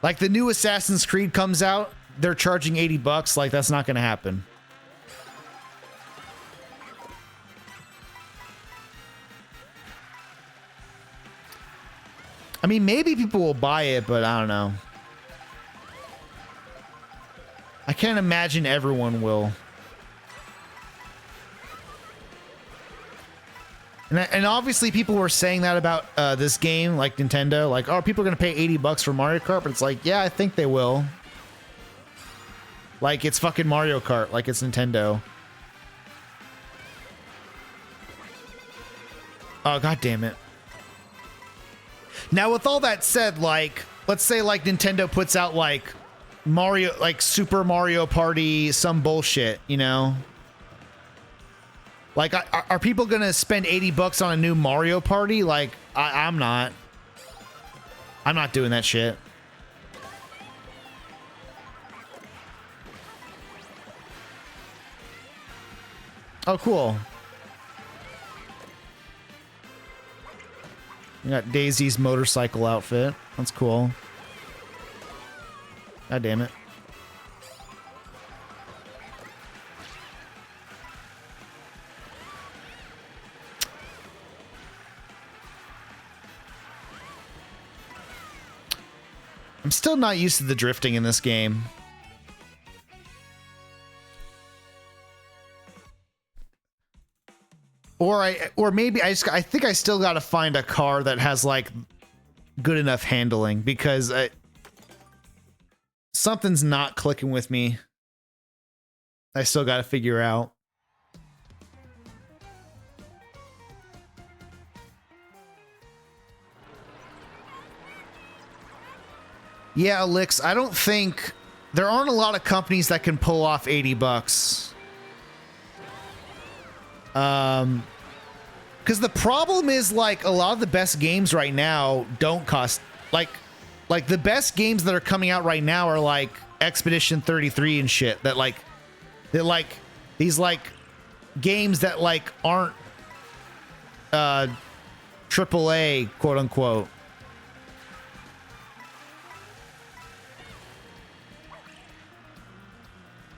A: Like the new Assassin's Creed comes out, they're charging $80. Like that's not gonna happen. I mean, maybe people will buy it, but I don't know. I can't imagine everyone will. And obviously people were saying that about this game, like Nintendo, like, oh, people are going to pay $80 for Mario Kart, but it's like, yeah, I think they will. Like, it's fucking Mario Kart, like it's Nintendo. Oh, god damn it. Now, with all that said, like, let's say like Nintendo puts out like Mario, like Super Mario Party, some bullshit, you know? Like, are people gonna spend $80 on a new Mario Party? Like, I'm not. I'm not doing that shit. Oh, cool. You got Daisy's motorcycle outfit. That's cool. God damn it. I'm still not used to the drifting in this game. Or maybe I think I still got to find a car that has like good enough handling, because something's not clicking with me. I still got to figure out. Yeah, Elix, I don't think there aren't a lot of companies that can pull off $80. Because the problem is, like, a lot of the best games right now don't cost, like the best games that are coming out right now are like Expedition 33 and shit, that like these like games that like aren't AAA, quote unquote.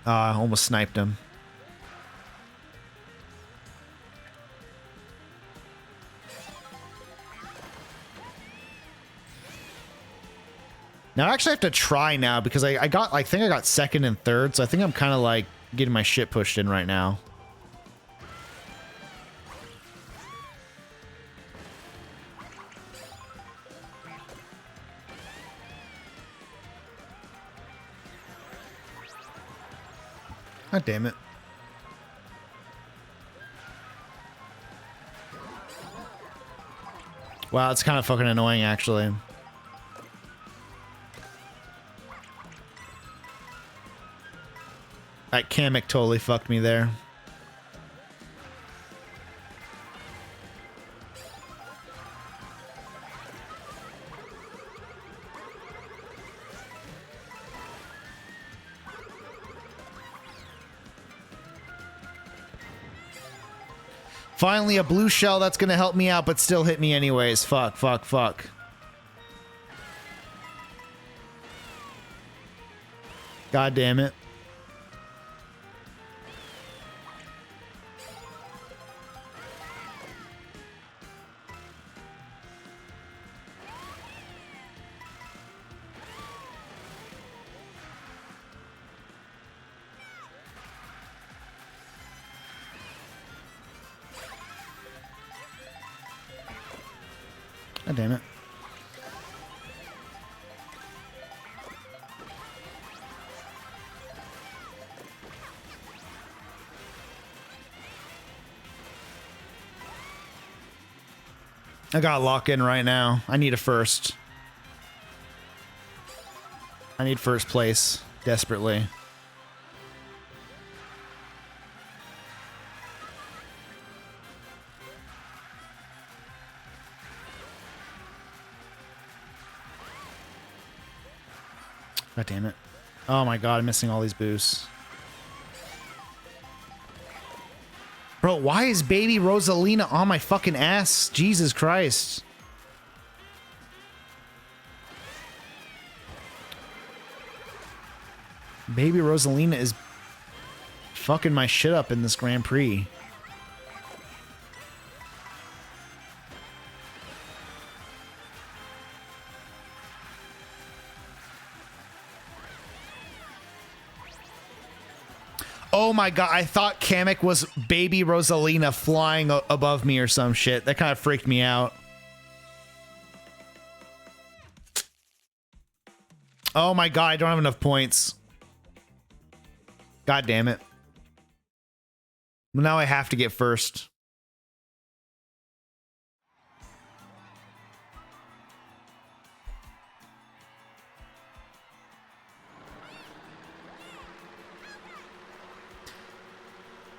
A: I almost sniped him. Now I actually have to try now, because I think I got second and third, so I think I'm kind of like getting my shit pushed in right now. God damn it. Wow, it's kind of fucking annoying, actually. That Kamek totally fucked me there. Finally, a blue shell that's gonna help me out, but still hit me anyways. Fuck, fuck, fuck. God damn it. God damn it. I gotta lock in right now. I need a first. I need first place desperately. God damn it. Oh my god, I'm missing all these boosts. Bro, why is baby Rosalina on my fucking ass? Jesus Christ. Baby Rosalina is fucking my shit up in this Grand Prix. Oh my god, I thought Kamek was baby Rosalina flying above me or some shit. That kind of freaked me out. Oh my god, I don't have enough points. God damn it. Well, now I have to get first.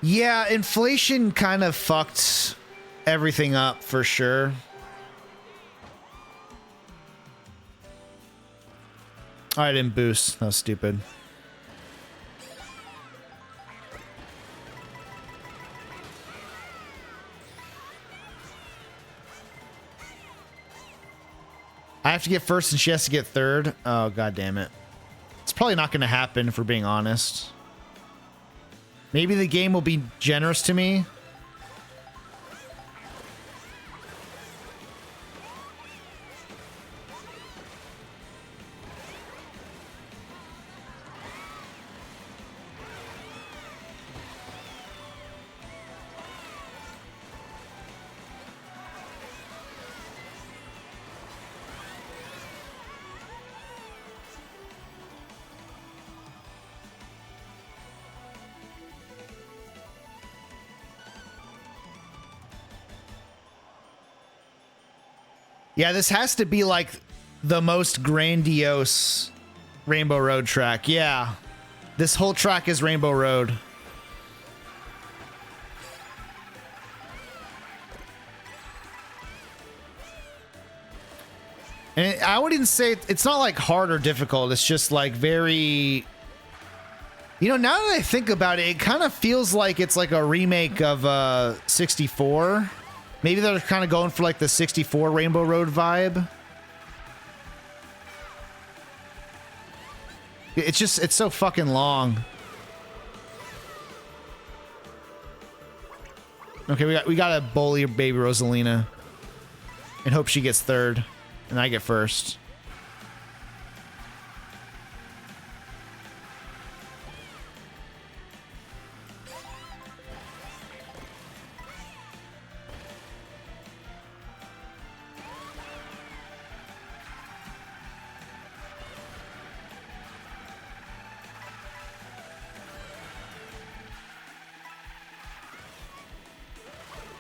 A: Yeah, inflation kind of fucked everything up for sure. Oh, I didn't boost. That was stupid. I have to get first and she has to get third. Oh, god damn it. It's probably not going to happen, if we're being honest. Maybe the game will be generous to me. Yeah, this has to be like the most grandiose Rainbow Road track. Yeah, this whole track is Rainbow Road. And I wouldn't say it's not like hard or difficult. It's just like very, you know, now that I think about it, it kind of feels like it's like a remake of 64. Maybe they're kind of going for like the 64 Rainbow Road vibe. It's just, it's so fucking long. Okay, we got to bully baby Rosalina and hope she gets third and I get first.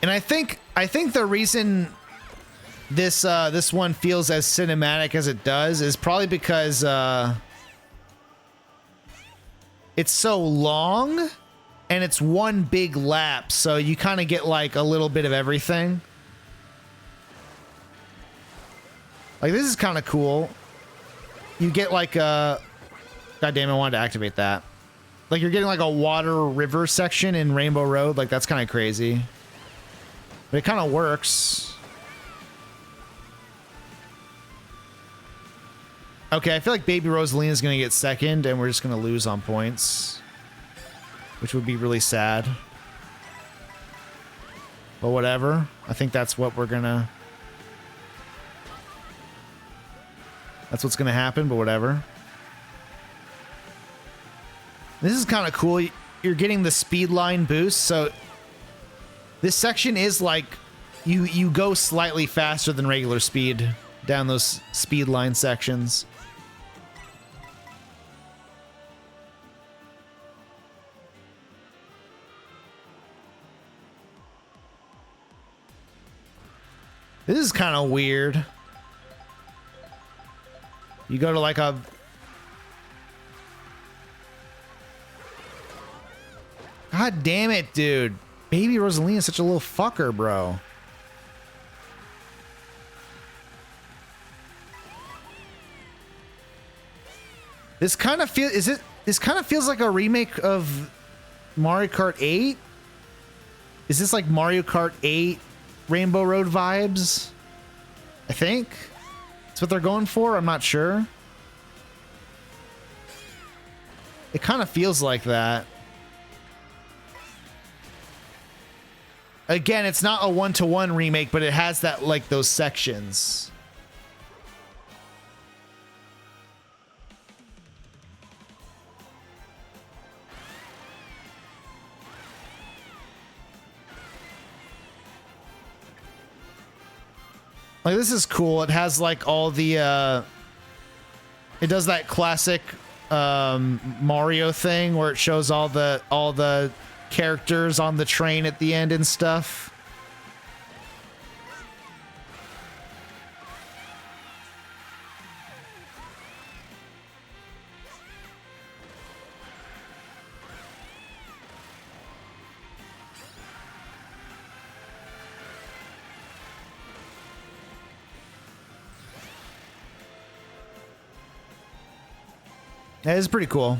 A: And I think the reason this this one feels as cinematic as it does is probably because it's so long and it's one big lap, so you kind of get like a little bit of everything. Like, this is kind of cool. You get like a... God damn, I wanted to activate that. Like, you're getting like a water river section in Rainbow Road. Like, that's kind of crazy. But it kind of works. Okay, I feel like Baby Rosalina is going to get second, and we're just going to lose on points. Which would be really sad. But whatever. I think that's what we're going to... That's what's going to happen, but whatever. This is kind of cool. You're getting the speed line boost, so this section is like you go slightly faster than regular speed down those speed line sections. This is kind of weird. You go to like a... God damn it, dude. Baby Rosalina is such a little fucker, bro. This kind of feels... This kind of feels like a remake of Mario Kart 8? Is this like Mario Kart 8 Rainbow Road vibes? I think. That's what they're going for? I'm not sure. It kind of feels like that. Again, it's not a one-to-one remake, but it has that, like, those sections. Like, this is cool. It has like all the it does that classic Mario thing where it shows all the characters on the train at the end and stuff. That is pretty cool.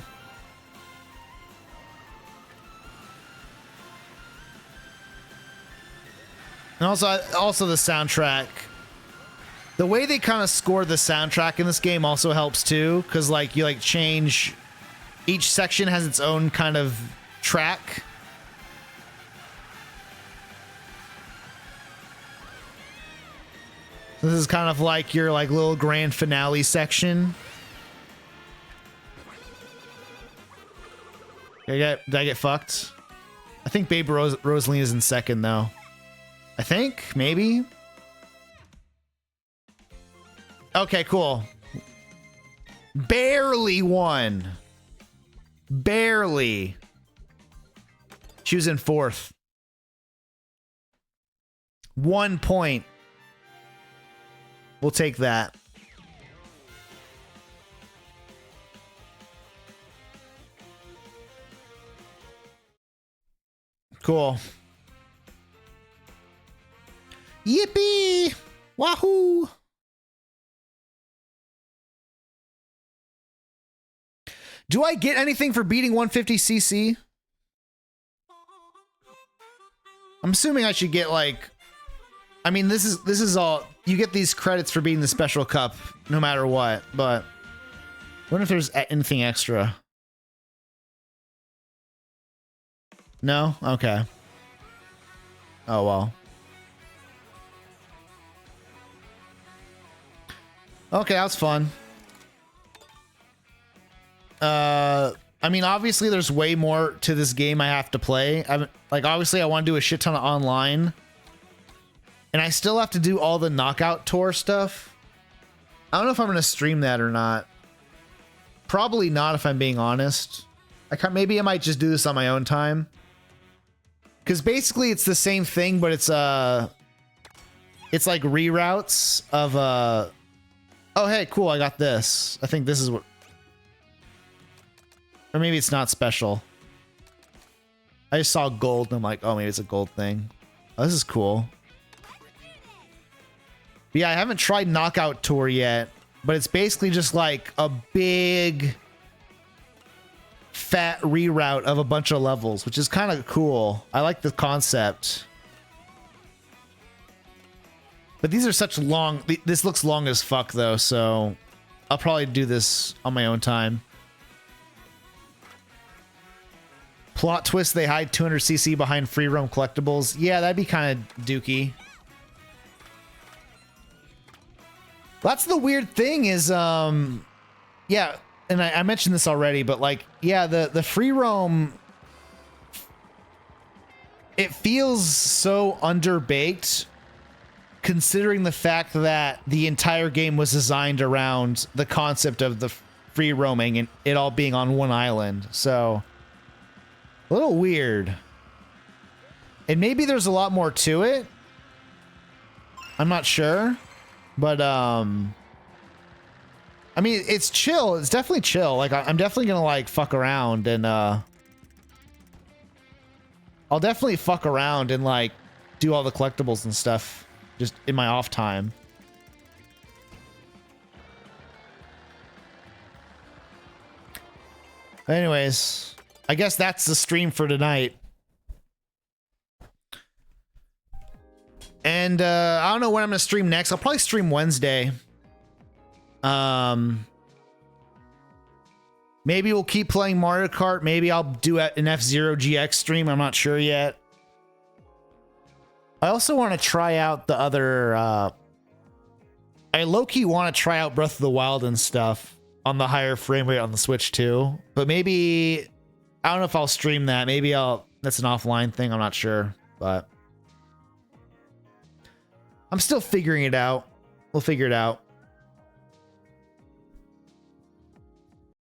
A: And also the soundtrack. The way they kind of score the soundtrack in this game also helps too, because like you like change... Each section has its own kind of track. This is kind of like your like little grand finale section. Did I get fucked? I think Baby Rosalina is in second, though. I think, maybe? Okay, cool. Barely won. Barely. She was in fourth. 1 point. We'll take that. Cool. Yippee! Wahoo! Do I get anything for beating 150cc? I'm assuming I should get like... I mean, this is all... You get these credits for beating the special cup no matter what, but... I wonder if there's anything extra. No? Okay. Oh, well. Okay, that was fun. I mean, obviously there's way more to this game I have to play. Like, obviously I want to do a shit ton of online. And I still have to do all the knockout tour stuff. I don't know if I'm going to stream that or not. Probably not, if I'm being honest. Maybe I might just do this on my own time. Because basically it's the same thing, but it's like reroutes of oh hey, cool, I got this. I think this is what... Or maybe it's not special. I just saw gold and I'm like, oh, maybe it's a gold thing. Oh, this is cool. But yeah, I haven't tried Knockout Tour yet, but it's basically just like a big fat reroute of a bunch of levels, which is kind of cool. I like the concept. But these are such long... This looks long as fuck, though, so I'll probably do this on my own time. Plot twist, they hide 200cc behind free roam collectibles. Yeah, that'd be kind of dooky. That's the weird thing is, yeah, and I mentioned this already, but like, yeah, the free roam, it feels so underbaked considering the fact that the entire game was designed around the concept of the free roaming and it all being on one island. So a little weird. And maybe there's a lot more to it. I'm not sure. But, I mean, it's chill. It's definitely chill. Like, I'm definitely gonna, like, fuck around and, I'll definitely fuck around and, like, do all the collectibles and stuff just in my off time. Anyways, I guess that's the stream for tonight. And I don't know when I'm gonna stream next. I'll probably stream Wednesday. Maybe we'll keep playing Mario Kart. Maybe I'll do an F-Zero GX stream. I'm not sure yet. I also want to try out the other... I low-key want to try out Breath of the Wild and stuff on the higher frame rate on the Switch too. But maybe... I don't know if I'll stream that. Maybe I'll... That's an offline thing. I'm not sure. But... I'm still figuring it out. We'll figure it out.